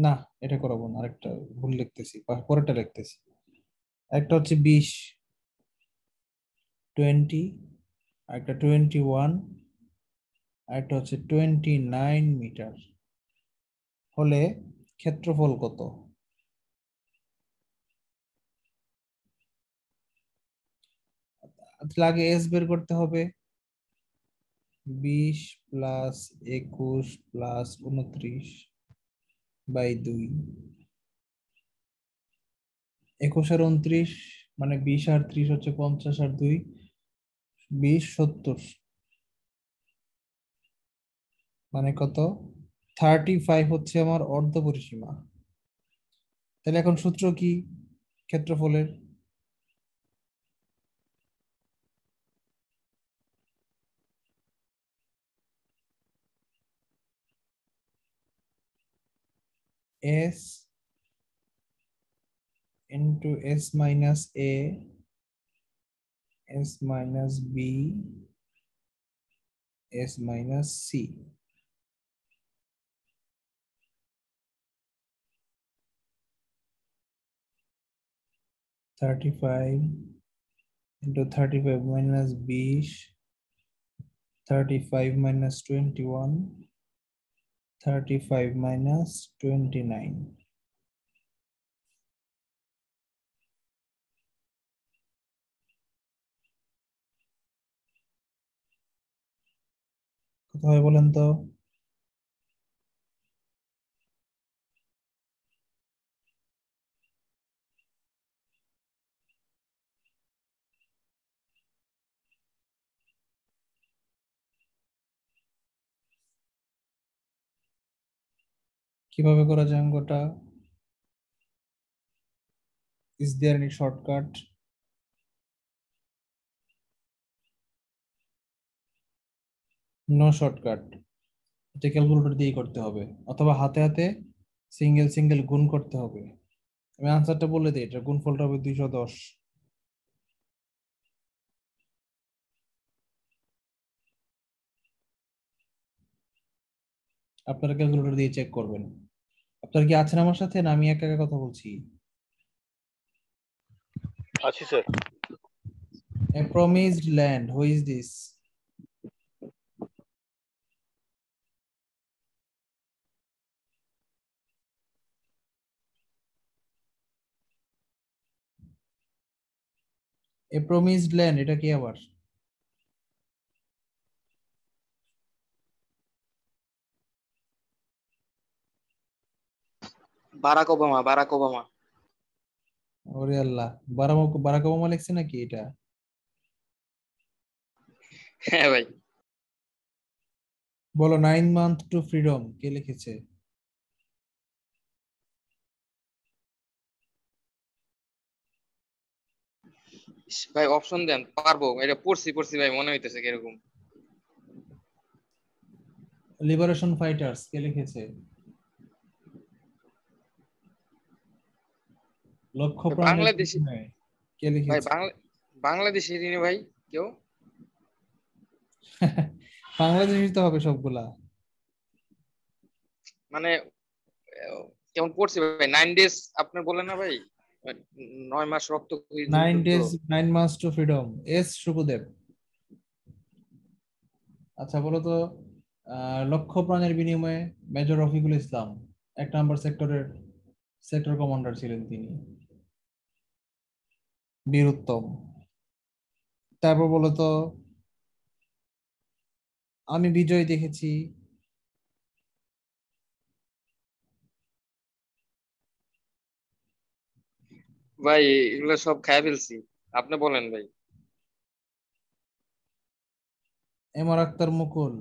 না এটা করাবো না, আরেকটা ভুল লিখতেছি, পরেরটা লিখতেছি। একটা হচ্ছে 20, 20, একটা 21, একটা হচ্ছে 29 মিটার হলে ক্ষেত্রফল কত? লাগে এস বের করতে হবে। 20 প্লাস 21 প্লাস 29 বাই 2, 21 আর 29 মানে 20 আর 30 হচ্ছে 50 আর 2 20, 70 মানে কত? 35 হচ্ছে আমার অর্ধ পরিসীমা। তাহলে এখন সূত্র কি ক্ষেত্রফলের? S into S minus A, S minus B, S minus C. Thirty five into 35 minus 20, 35 minus 21, 35 minus 29, কত হয় বলেন তো? কিভাবে করা যায় অঙ্কটা? Is there any shortcut? No shortcut, এটা ক্যালকুলেটর দিয়েই করতে হবে, অথবা হাতে হাতে সিঙ্গেল সিঙ্গেল গুণ করতে হবে। আমি আনসারটা বলে দিই, এটা গুণফলটা হবে 210। আপনারা ক্যালকুলেটর দিয়ে চেক করবেন। আপনারা কি আছেন আমার সাথে, না আমি একা একা কথা বলছি? আছি sir. A promised land, who is this? A promised land, এটা কি আবার? Barack Obama, Barack Obama. ওরে আল্লাহ, বারাক ওবামা লিখছে নাকি এটা? হ্যাঁ ভাই। বলো 9 month to freedom কে লিখেছে? ভাই অপশন দেন, পারবো, এটা পড়ছি পড়ছি ভাই, মনে হইতেছে কিরকম। লিবারেশন ফাইটার্স কে লিখেছে? লক্ষ্য প্রাণের বাংলাদেশি বিনিময়ে কে ভাই, লিখেছে? বাংলাদেশি ঋণী ভাই কেউ? বাংলাদেশি তো হবে সবগুলা। মানে কেমন পড়ছি ভাই, 9 days আপনার বলেন না ভাই, 9 মাস রক্ত 9 যুদ্ধ। days 9 months to freedom, S সুকুদেব। আচ্ছা বলো তো, লক্ষ্য প্রাণের বিনিময়ে মেজর রফিকুল ইসলাম 1 নম্বর সেক্টরের সেক্টর কমান্ডার ছিলেন তিনি, বীর উত্তম। তারপর বলো তো, আমি বিজয় দেখেছি। ভাই এগুলো সব খাই ফেলছি, আপনি বলেন ভাই। এমআর আক্তার মুকুল।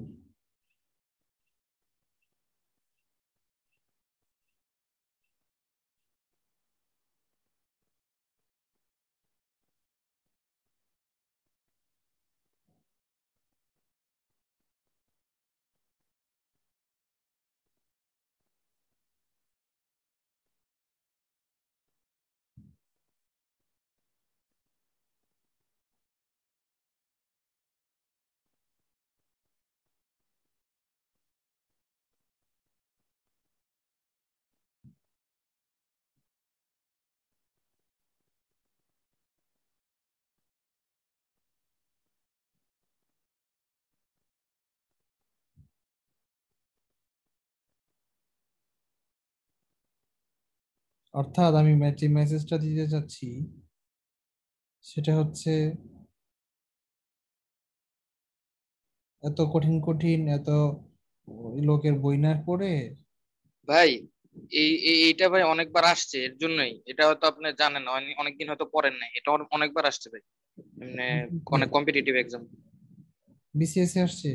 অর্থাৎ আমি যে মেসেজটা দিতে চাচ্ছি সেটা হচ্ছে, এত কঠিন কঠিন এত লোকের বই না পড়ে। ভাই এইটা ভাই অনেকবার আসছে, এর জন্যই এটা হয়তো আপনি জানেন না, অনেকদিন হয়তো পড়েন নাই, এটা অনেকবার আসছে ভাই, মানে অনেক কম্পিটিটিভ এক্সাম। বিসিএস আসছে।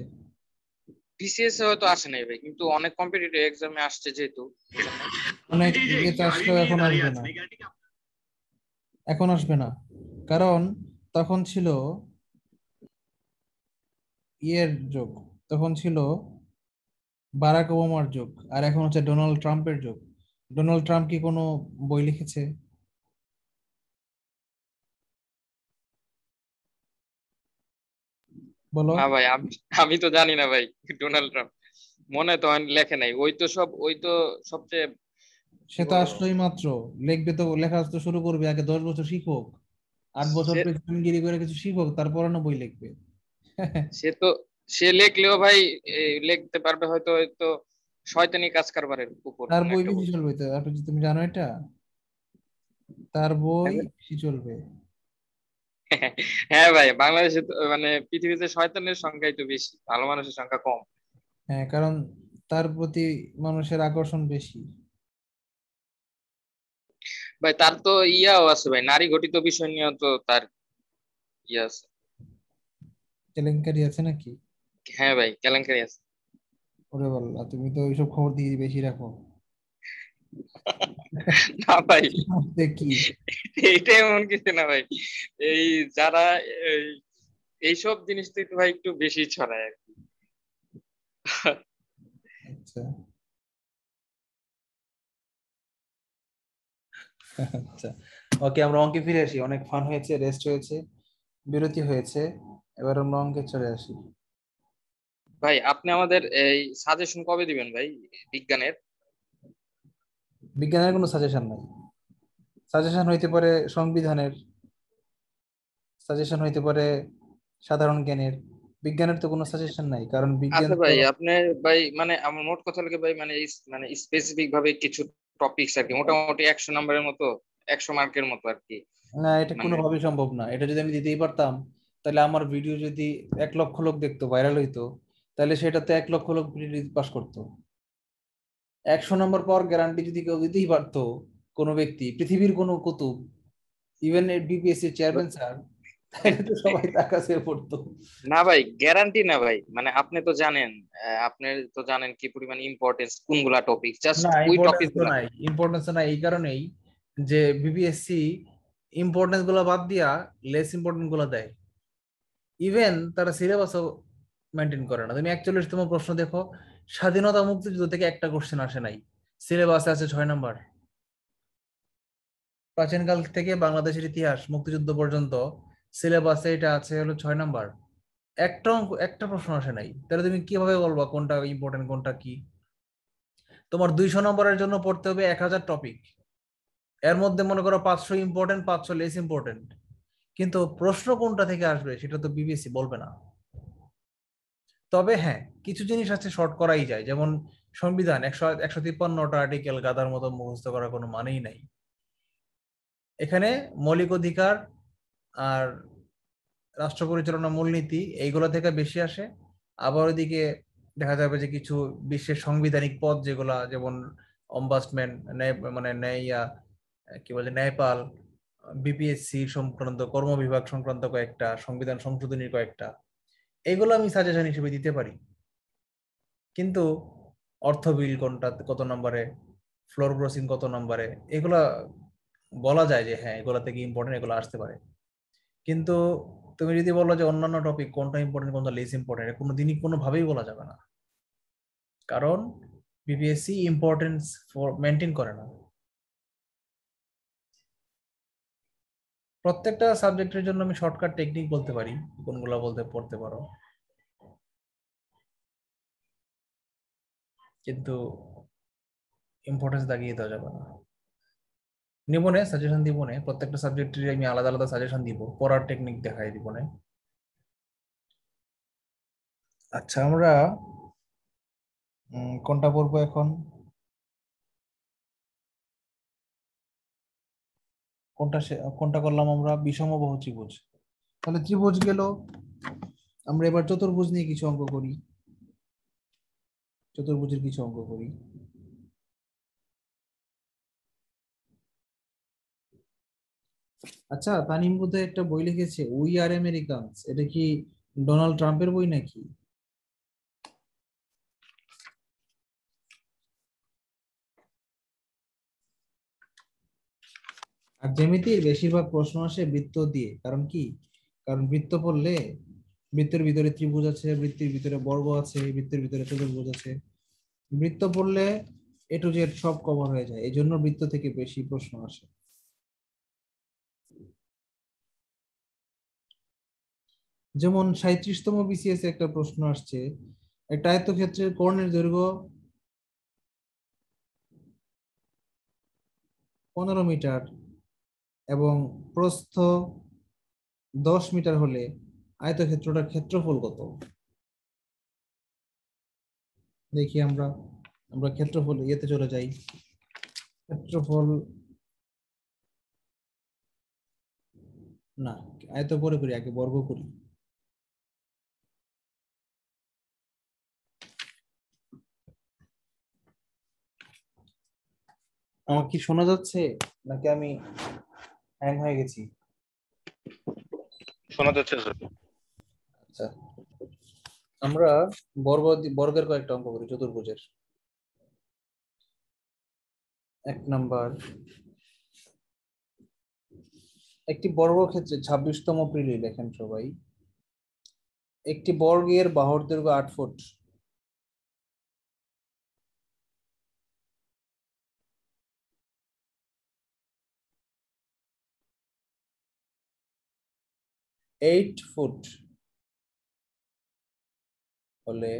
বিসিএস এ হয়তো আসে নাই ভাই, কিন্তু অনেক কম্পিটিটিভ এক্সামে আসছে যেহেতু, বুঝছেন না? অনেক ইয়েতে আসলেও এখন আসবে না, এখন আসবে না। কারণ তখন ছিল ইয়ের যুগ, তখন ছিল বারাক ওবামার যুগ, আর এখন হচ্ছে ডোনাল্ড ট্রাম্পের যুগ। ডোনাল্ড ট্রাম্প কি কোনো বই লিখেছে? বলো। না ভাই, আমি আমি তো জানি না ভাই, ডোনাল্ড ট্রাম্প মনে তো হয় লেখে নাই, ওই তো সবচেয়ে কি সে তো বলবো। আসলোই মাত্র, লিখবে তো, লেখা তো শুরু করবে, আগে 10 বছর শিখুক, 8 বছর সে প্রেসিডেন্টগিরি করে কিছু শিখুক, তারপরে না বই লিখবে। সে তো সে লেখলেও ভাই লিখতে পারবে হয়তো হয়তো শয়তানি কাজ কারবারের উপর তার কোন বই একটা বেশি বই। চলবে তো, তুমি জানো এটা? তার বই বেশি চলবে। হ্যাঁ ভাই, বাংলাদেশে তো মানে পৃথিবীতে শয়তানের সংখ্যাই তো বেশি, ভালো মানুষের সংখ্যা কম। হ্যাঁ, কারণ তার প্রতি মানুষের আকর্ষণ বেশি। ভাই তার তো ইয়াও আছে ভাই, নারী ঘটিত বিষয় নিয়ে তো তার ইয়ে আছে। কেলেঙ্কারি আছে নাকি? হ্যাঁ ভাই, কেলেঙ্কারি আছে। ওরে বল্লা, তুমি তো ওইসব খবর দিয়ে বেশি রাখো। না ভাই, কি? এইটা এমন কিছু না ভাই, এই যারা এই এইসব জিনিস তো ভাই একটু বেশি ছড়ায় আর কি। আচ্ছা, আচ্ছা। ওকে, আমরা অঙ্কে ফিরে আসি। অনেক ফান হয়েছে, রেস্ট হয়েছে, বিরতি হয়েছে। এবার আমরা অঙ্কে চলে আসি। ভাই আপনি আমাদের এই সাজেশন কবে দিবেন ভাই, বিজ্ঞানের? বিজ্ঞানের কোনো সাজেশন নাই। সাজেশন হইতে পারে সংবিধানের, সাজেশন হইতে পারে সাধারণ জ্ঞানের। বিজ্ঞানের তো কোনো সাজেশন নাই, কারণ বিজ্ঞান আচ্ছা তো। ভাই, আপনি ভাই মানে আমার মোট কথা লাগে ভাই, মানে মানে স্পেসিফিক ভাবে কিছু টপিকস আর কি, মোটামুটি 100 নম্বরের মতো, 100 মার্কের মতো আর কি। না, এটা মানে কোনোভাবেই সম্ভব না। এটা যদি আমি দিতেই পারতাম, তাহলে আমার ভিডিও যদি 1 লক্ষ লোক দেখতো, ভাইরাল হইতো, তাহলে সেটাতে 1 লক্ষ লোক পাস করতো। 100 নম্বর পাওয়ার গ্যারান্টি যদি কেউ দিতেই পারতো, কোনো ব্যক্তি, পৃথিবীর কোনো কুতুব, ইভেন বিপিএসসি চেয়ারম্যান স্যার, তাহলে তো সবাই তার কাছে পড়তো। না ভাই, গ্যারান্টি না ভাই, মানে আপনি তো জানেন, আপনি তো জানেন কি পরিমাণ ইম্পর্টেন্স কোনগুলা টপিক, জাস্ট না, ওই ইম্পর্টেন্স টপিক তো গুলা। নাই, ইম্পর্টেন্স তো নাই এই কারণেই যে বিপিএসসি ইম্পর্টেন্স গুলো বাদ দিয়া লেস ইম্পর্টেন্ট গুলো দেয়। ইভেন তারা সিলেবাসও মেনটেন করে না। তুমি 41তম প্রশ্ন দেখো, স্বাধীনতা মুক্তিযুদ্ধ থেকে একটা কোশ্চেন আসে নাই, সিলেবাসে আছে 6 নম্বর। প্রাচীনকাল থেকে বাংলাদেশের ইতিহাস মুক্তিযুদ্ধ পর্যন্ত সিলেবাসে এটা আছে হলো 6 নম্বর। একটা প্রশ্ন আসে নাই, তাহলে তুমি কিভাবে বলবা কোনটা ইম্পর্টেন্ট কোনটা কি? তোমার 200 নম্বরের জন্য পড়তে হবে 1000 টপিক, এর মধ্যে মনে করো 500 ইম্পর্টেন্ট, 500 লেস ইম্পর্টেন্ট, কিন্তু প্রশ্ন কোনটা থেকে আসবে সেটা তো বিবিএসসি বলবে না। তবে হ্যাঁ, কিছু জিনিস আছে শর্ট করাই যায়, যেমন সংবিধান 153টা আর্টিকেল গাদার মতো মুখস্থ করার কোনো মানেই নাই। এখানে মৌলিক অধিকার আর রাষ্ট্র পরিচালনা মূলনীতি এইগুলো থেকে বেশি আসে। আবার ওইদিকে দেখা যাবে যে কিছু বিশ্বের সাংবিধানিক পদ যেগুলা, যেমন অম্বাসম্যান, মানে ন্যায় কি বলে ন্যায়পাল, বিপিএসসি সংক্রান্ত কর্মবিভাগ সংক্রান্ত কয়েকটা, সংবিধান সংশোধনীর কয়েকটা, এগুলো আমি সাজেশন হিসেবে দিতে পারি। কিন্তু অর্থ বিল কোনটা কত নম্বরে, ফ্লোর ক্রসিং কত নম্বরে, এগুলা বলা যায় যে হ্যাঁ এগুলা থেকে ইম্পর্টেন্ট, এগুলো আসতে পারে। কিন্তু তুমি যদি বলো যে অন্যান্য টপিক কোনটা ইম্পর্টেন্ট কোনটা লেস ইম্পর্টেন্ট, কোনো দিনই কোনোভাবেই বলা যাবে না, কারণ বিপিএসসি ইম্পর্টেন্স মেনটেন করে না। প্রত্যেকটা সাবজেক্টের জন্য আমি শর্টকাট টেকনিক বলতে পারি, কোনগুলো বলতে পড়তে পারো, কিন্তু ইম্পর্টেন্স দাগিয়ে দেওয়া যাবে না। নিবনে সাজেশন দিব না, প্রত্যেকটা সাবজেক্টের আমি আলাদা আলাদা সাজেশন দিব, পড়ার টেকনিক দেখাই দিব না। আচ্ছা, আমরা কোনটা পড়বো এখন? কোনটা করলাম আমরা? বিষমবাহু ত্রিভুজ। তাহলে ত্রিভুজ গেল, আমরা এবার চতুর্ভুজ নিয়ে কিছু অঙ্ক করি, চতুর্ভুজের কিছু অঙ্ক করি। আচ্ছা, তানিম বোধহয় একটা বই লিখেছে, উই আর আমেরিকানস, এটা কি ডোনাল্ড ট্রাম্পের বই নাকি? আর জ্যামিতির বেশিরভাগ প্রশ্ন আসে বৃত্ত দিয়ে, কারণ কি? কারণ বৃত্ত পড়লে বৃত্তের ভিতরে ত্রিভুজ আছে, বৃত্তের ভিতরে বর্গ আছে, বৃত্তের ভিতরে চতুর্ভুজ আছে। বৃত্ত পড়লে এ টু জেড সব কভার হয়ে যায়, এই জন্য বৃত্ত থেকে বেশি প্রশ্ন আসে। যেমন 37তম বিসিএস একটা প্রশ্ন আসছে, একটা আয়তক্ষেত্রের কর্ণের দৈর্ঘ্য 15 মিটার এবং প্রস্থ 10 মিটার হলে আয়তক্ষেত্রটার ক্ষেত্রফল কত? দেখি আমরা আমরা ক্ষেত্রফল ইয়েতে চলে যাই। ক্ষেত্রফল না, আয়ত পরে করি, আগে বর্গ করি। আমার কি শোনা যাচ্ছে নাকি আমি হ্যাং হয়ে গেছি? শোনা যাচ্ছে স্যার। আচ্ছা, আমরা বর্গের কয়েকটা অঙ্ক করি চতুর্ভুজের। 1 নাম্বার, একটি বর্গক্ষেত্রে 26তম প্রিলি লেখেন সবাই। একটি বর্গের বাহুর দৈর্ঘ্য 8 ফুট। এইট ফুট হলে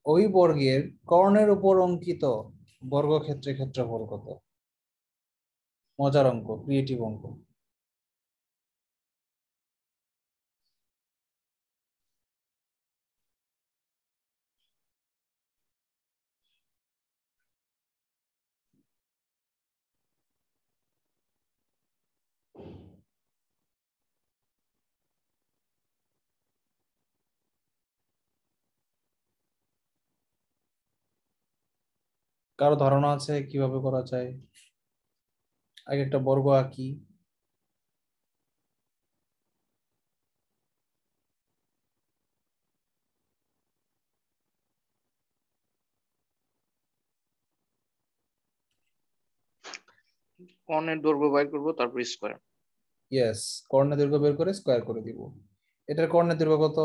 ওই বর্গের কর্ণের উপর অঙ্কিত বর্গক্ষেত্রের ক্ষেত্রফল কত? মজার অঙ্ক, ক্রিয়েটিভ অঙ্ক। কারো ধারণা আছে কিভাবে করা যায়? আগে একটা বর্গ আঁকি। কর্ণের দৈর্ঘ্য বাইর করবো, তারপর স্কয়ার। ইয়েস, কর্ণের দৈর্ঘ্য বের করে স্কয়ার করে দিব। এটার কর্ণের দৈর্ঘ্য কত?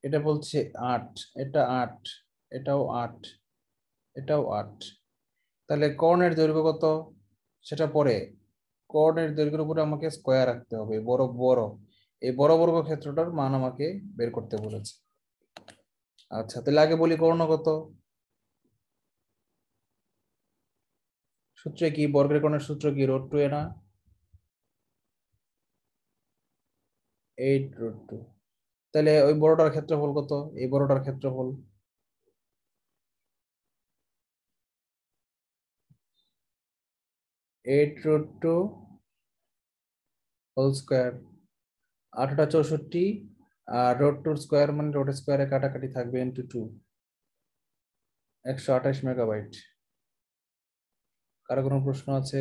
এটা বলছে 8, এটা 8, এটাও 8, এটাও 8। তাহলে কর্ণের দৈর্ঘ্য কত সেটা পরে, কর্ণের দৈর্ঘ্যের উপরে আমাকে স্কয়ার রাখতে হবে। বড় বড় এই বড় বর্গক্ষেত্রটার মান আমাকে বের করতে বলেছে। আচ্ছা, তাহলে আগে বলি কর্ণ কত। সূত্রে কি? বর্গের কর্ণের সূত্র কি? √2a না? 8 √2। তাহলে ওই বড়টার ক্ষেত্রফল কত? এই বড়টার ক্ষেত্রফল 8√2 হোল স্কোয়ার, 8টা 64, আর √2 স্কোয়ার মানে রোড স্কোয়ারে কাটাকাটি থাকবে ইন্টু 2, 128 মেগাবাইট। কারো কোনো প্রশ্ন আছে?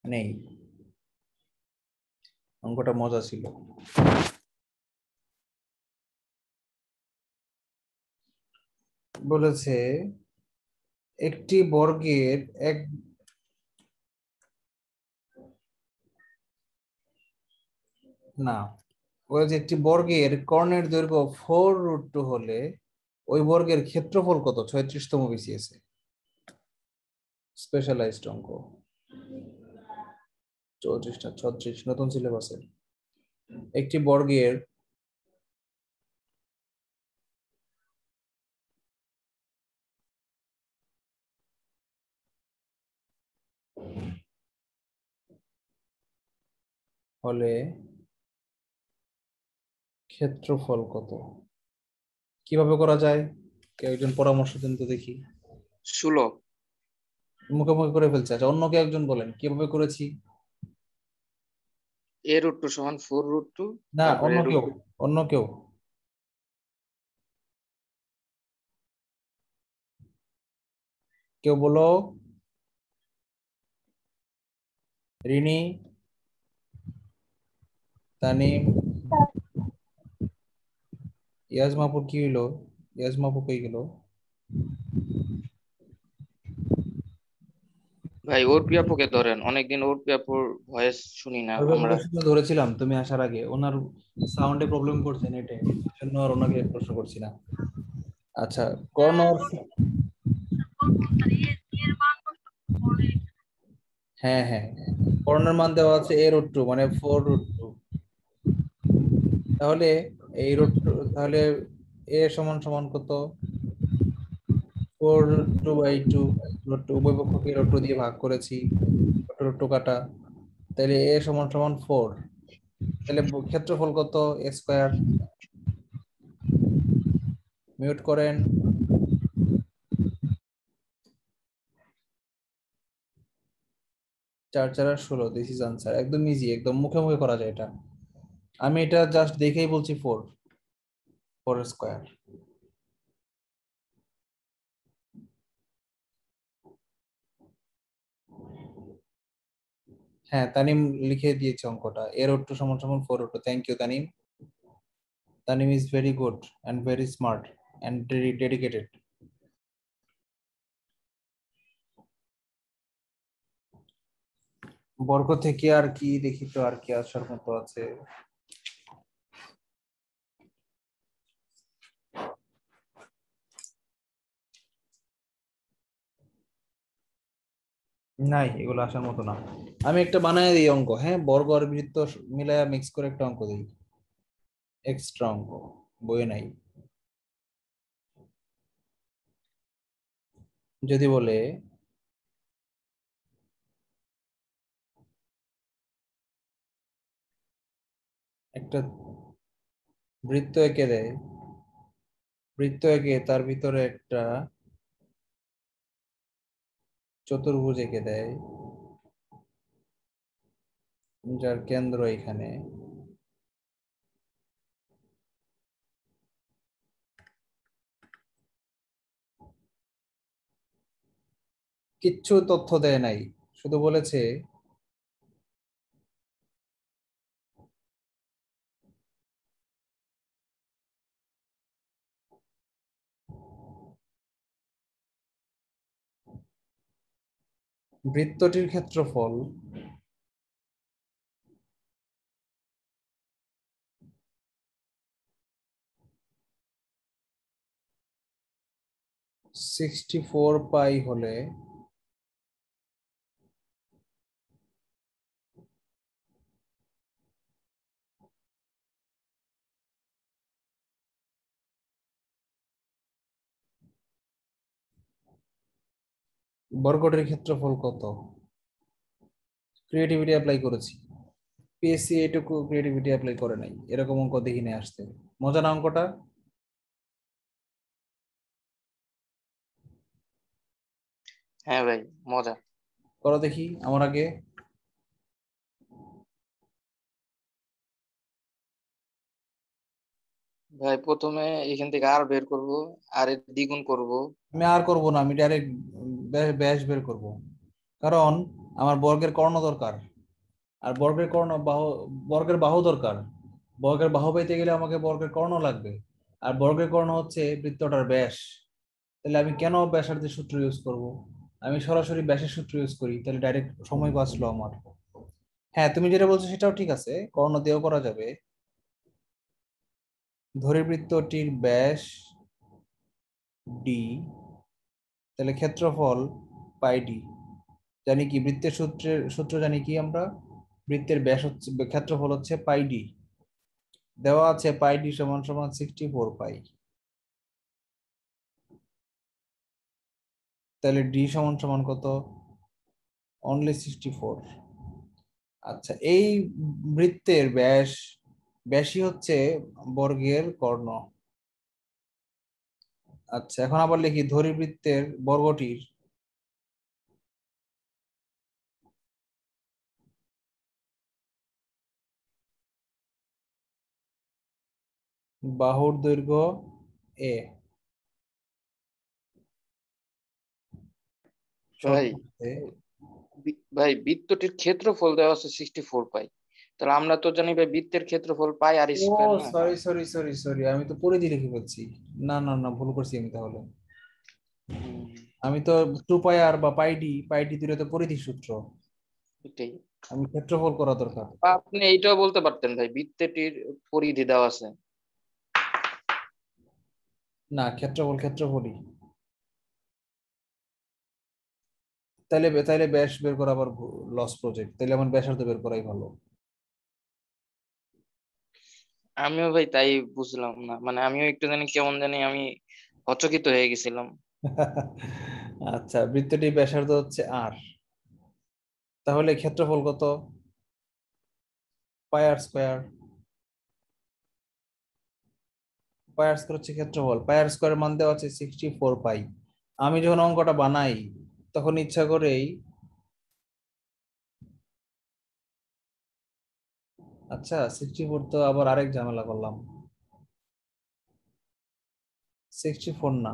নেই। অঙ্কটা মজা ছিল। বলেছে একটি বর্গের বলেছে একটি বর্গের কর্ণের দৈর্ঘ্য 4√2 হলে ওই বর্গের ক্ষেত্রফল কত? 36তম বিসিএস এ স্পেশালাইজড অঙ্ক, 34টা 36 নতুন সিলেবাসের। একটি বর্গের হলে ক্ষেত্রফল কত? কিভাবে করা যায়? কেউ একজন পরামর্শ দিন তো দেখি। 16। মুখে মুখে করে ফেলছে। আচ্ছা, অন্য কেউ একজন বলেন কিভাবে করেছি। a√2 সমান 4√2। না, তারপরে অন্য কেউ কেউ বলো। রিনি, তানিম, ইয়াজমাপুর কি হইলো? ইয়াজমাপুর কই গেল? ভাই অর্পি আপুকে ধরেন, অনেকদিন অর্পি আপুর ভয়েস শুনি না আমরা। ধরেছিলাম তুমি আসার আগে, ওনার সাউন্ডে প্রবলেম করছে নেটে, জন্য আর ওনাকে প্রশ্ন করছি না। আচ্ছা, কর্ণ হ্যাঁ কর্ণের মান দেওয়া আছে a√2 মানে 4√2। তাহলে তাহলে a সমান সমান কত? 4√2/2, উভয় পক্ষকে √2 দিয়ে ভাগ করেছি, √2 কাটা, তাহলে a সমান সমান 4। তাহলে ক্ষেত্রফল কত? a square. মিউট করেন। 4 4 আর 16, দিস ইজ আনসার। একদম ইজি, একদম মুখে মুখে করা যায় এটা। আমি এটা জাস্ট দেখেই বলছি 4 স্কয়ার। হ্যাঁ, তানিম লিখে দিয়েছে অঙ্কটা, a√2 সমান সমান 4√2। Thank you Tanim. Tanim is very good and very smart and very dedicated. বর্গ থেকে আর কি দেখি তো, আর কি আসার মতো আছে? নাই, এগুলো আসার মতো না। আমি একটা বানায় দিই অঙ্ক, হ্যাঁ, বর্গ আর বৃত্ত মিলায়া মিক্স করে একটা অঙ্ক দিই, এক্সট্রা অঙ্ক, বইয়ে নাই। যদি বলে একটা বৃত্ত এঁকে দেয়, বৃত্ত এঁকে তার ভিতরে একটা চতুর্ভুজ এঁকে দেয় যার কেন্দ্র এখানে, কিচ্ছু তথ্য দেয় নাই, শুধু বলেছে বৃত্তটির ক্ষেত্রফল 64 পাই হলে বর্গটির ক্ষেত্রফল কত? ক্রিয়েটিভিটি অ্যাপ্লাই করেছি, পিএসসি এটুকু ক্রিয়েটিভিটি অ্যাপ্লাই করে নাই, এরকম অঙ্ক দেখি নিয়ে আসতে। মজা না অঙ্কটা? হ্যাঁ ভাই, মজা। করো দেখি আমার আগে। ভাই প্রথমে এখান থেকে আর বের করব, আর এর দ্বিগুণ করব। আমি আর করব না, আমি ডাইরেক্ট ব্যাস বের করব, কারণ আমার বর্গের কর্ণ দরকার। আর বর্গের বাহু দরকার। বর্গের বাহু পেতে গেলে আমাকে বর্গের কর্ণ লাগবে। আর বর্গের কর্ণ হচ্ছে বৃত্তটার ব্যাস। তাহলে আমি কেন ব্যাসার্ধের সূত্র ইউজ করব? আমি সরাসরি ব্যাসের সূত্র ইউজ করি, তাহলে ডাইরেক্ট সময় বাঁচলো আমার। হ্যাঁ, তুমি যেটা বলছো সেটাও ঠিক আছে, কর্ণ দিয়েও করা যাবে। ধরিবৃত্তটির ব্যাস ডি, তাহলে ক্ষেত্রফল পাই ডি। জানি কি বৃত্তের সূত্র জানি কি আমরা? বৃত্তের ব্যাস হচ্ছে, ক্ষেত্রফল হচ্ছে পাই ডি। দেওয়া আছে পাই ডি সমান সমান 64 পাই। তাহলে ডি সমান সমান কত? অনলি 64। আচ্ছা, এই বৃত্তের ব্যাসই হচ্ছে বর্গের কর্ণ। আচ্ছা, এখন আবার লিখি ধরিবৃত্তের বর্গটির বাহুর দৈর্ঘ্য এ। ভাই ভাই বৃত্তটির ক্ষেত্রফল দেওয়া আছে 64 পাই। তাহলে আমরা তো জানি ভাই বৃত্তের ক্ষেত্রফল পাই আর ও স্কয়ার না। সরি সরি সরি সরি, আমি তো পরিধি লিখে ফেলছি। না না না, ভুল করছি আমি তাহলে। হুম, আমি তো 2 পাই আর বা পাই ডি দুটো তো পরিধি সূত্র। এটাই। আমি ক্ষেত্রফল করা দরকার। বা আপনি এইটাও বলতে পারতেন ভাই, বৃত্তটির পরিধি দেওয়া আছে। না, ক্ষেত্রফলই। তাইলে তাইলে ব্যাস বের করা আবার লস প্রজেক্ট, তাইলে আমার ব্যাসার্ধ বের করাই ভালো। আমিও ভাই তাই বুঝলাম না, মানে আমিও একটু জানি কেমন জানি আমি হচকিত হয়ে গেছিলাম। আচ্ছা, বৃত্তটি ব্যাসার্ধ হচ্ছে আর, তাহলে ক্ষেত্রফল কত? পাই আর স্কয়ার। পাই আর স্কয়ার হচ্ছে ক্ষেত্রফল, পাই আর স্কয়ারের মান দেওয়া আছে 64 পাই। আমি যখন অঙ্কটা বানাই তখন ইচ্ছা করেই, আচ্ছা 64 তো আবার আরেক ঝামেলা করলাম। 64 না,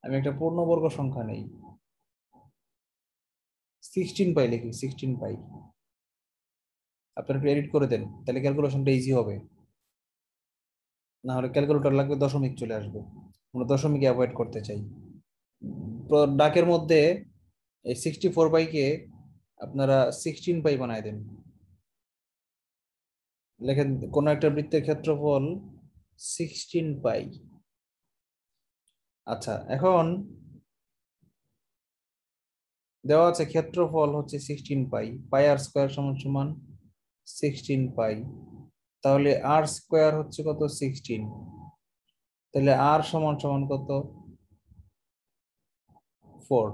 আমি একটা পূর্ণবর্গ সংখ্যা নেই, 16 পাই লিখি, 16 পাই। আপনারা একটু এডিট করে দেন, তাহলে ক্যালকুলেশনটা ইজি হবে। না হলে ক্যালকুলেটর লাগবে, দশমিক চলে আসবে। আমরা দশমিক অ্যাভয়েড করতে চাই। ডাকের মধ্যে এই 64 পাইকে আপনারা 16 পাই বানায় দেন। লেখেন কোন একটা বৃত্তের ক্ষেত্রফল 16 পাই। আচ্ছা, এখন দেওয়া আছে ক্ষেত্রফল হচ্ছে 16 পাই, পাই আর স্কয়ার সমান সমান 16 পাই। তাহলে আর স্কয়ার হচ্ছে কত? 16। তাহলে আর সমান সমান কত? 4।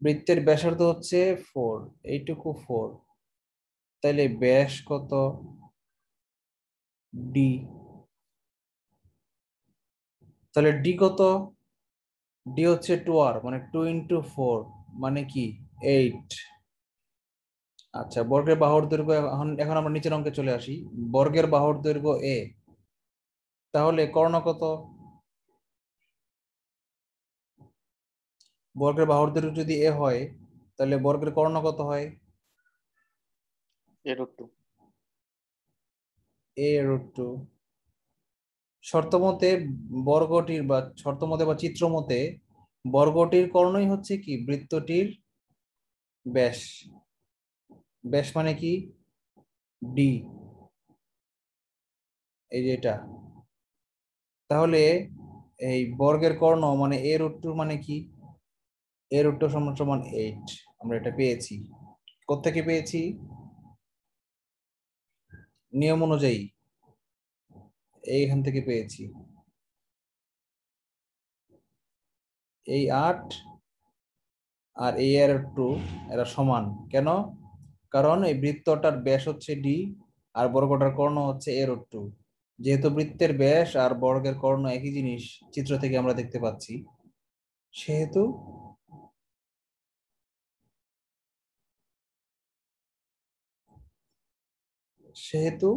বৃত্তের ব্যাসার্ধ হচ্ছে 4, এইটুকু 4। তাহলে ব্যাস কত? ডি। তাহলে ডি কত? ডি হচ্ছে 2r, মানে 2 ইন্টু 4, মানে কি 8। আচ্ছা, বর্গের বাহুর দৈর্ঘ্য, এখন এখন আমরা নিচের অঙ্কে চলে আসি। বর্গের বাহুর দৈর্ঘ্য এ, তাহলে কর্ণ কত? বর্গের বাহুর দৈর্ঘ্য যদি এ হয়, তাহলে বর্গের কর্ণ কত হয়? এরকম। এ রুট 2। শর্তমতে বর্গটির বা শর্তমতে বা চিত্রমতে বর্গটির কর্ণই হচ্ছে কি বৃত্তটির ব্যাস। ব্যাস মানে কি? ডি, এই যে এটা। তাহলে এই বর্গের কর্ণ মানে এ রুট 2 মানে কি? এ রুট 2 সমান সমান 8। আমরা এটা পেয়েছি। কোত্থেকে পেয়েছি? নিয়ম অনুযায়ী এইখান থেকে পেয়েছি। এই 8 আর এই এর 2 এরা সমান কেন? কারণ এই বৃত্তটার ব্যাস হচ্ছে ডি, আর বর্গটার কর্ণ হচ্ছে এ রুট 2। যেহেতু বৃত্তের ব্যাস আর বর্গের কর্ণ একই জিনিস চিত্র থেকে আমরা দেখতে পাচ্ছি, সেহেতু সেহেতু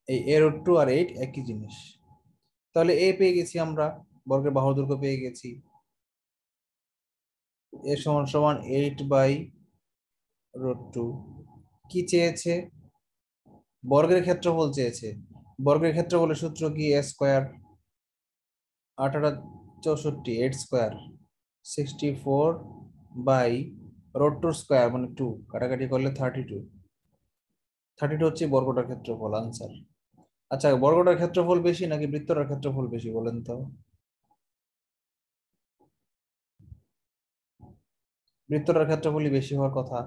এই a√2 আর 8 একই জিনিস। তাহলে এ পেয়ে গেছি আমরা, বর্গের বাহুর দৈর্ঘ্য পেয়ে গেছি। এ সমান সমান 8/√2। কি চেয়েছে? বর্গের ক্ষেত্রফল চেয়েছে। বর্গের ক্ষেত্রফলের সূত্র কি? a স্কয়ার, 8 8 64, 8 স্কয়ার 64/√2 স্কয়ার মানে 2, কাটাকাটি করলে 32। 32 হচ্ছে বর্গটার ক্ষেত্রফল, আনসার। আচ্ছা, বর্গটার ক্ষেত্রফল বেশি নাকি বৃত্তটার ক্ষেত্রফল বেশি বলেন তো? বৃত্তটার ক্ষেত্রফলই বেশি হওয়ার কথা।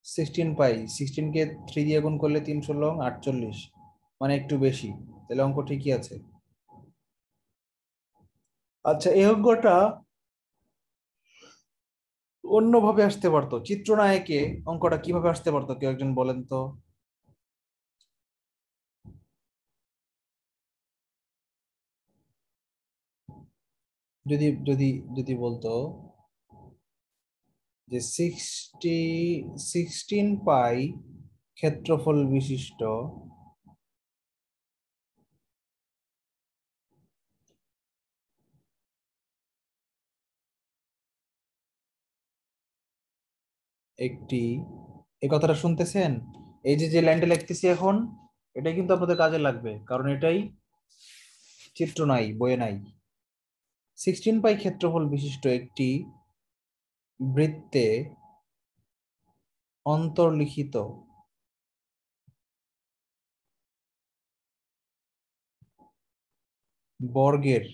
16 পাই, 16 কে 3 দিয়ে গুণ করলে 3 ষোলো 48, মানে একটু বেশি। তাহলে অঙ্ক ঠিকই আছে। আচ্ছা, এই অঙ্কটা অন্যভাবে আসতে পারতো, চিত্রনায়কে অঙ্কটা কিভাবে আসতে পারতো, কেউ একজন বলেন তো? যদি যদি যদি বলতো যে 16 পাই ক্ষেত্রফল বিশিষ্ট একটি, এই কথাটা শুনতেছেন? এই যে যে লাইনটা লিখতেছি এখন, এটাই কিন্তু আপনাদের কাজে লাগবে, কারণ এটাই চিত্র নাই, বইয়ে নাই। 16 পাই ক্ষেত্রফল বিশিষ্ট একটি বৃত্তে অন্তর্লিখিত বর্গের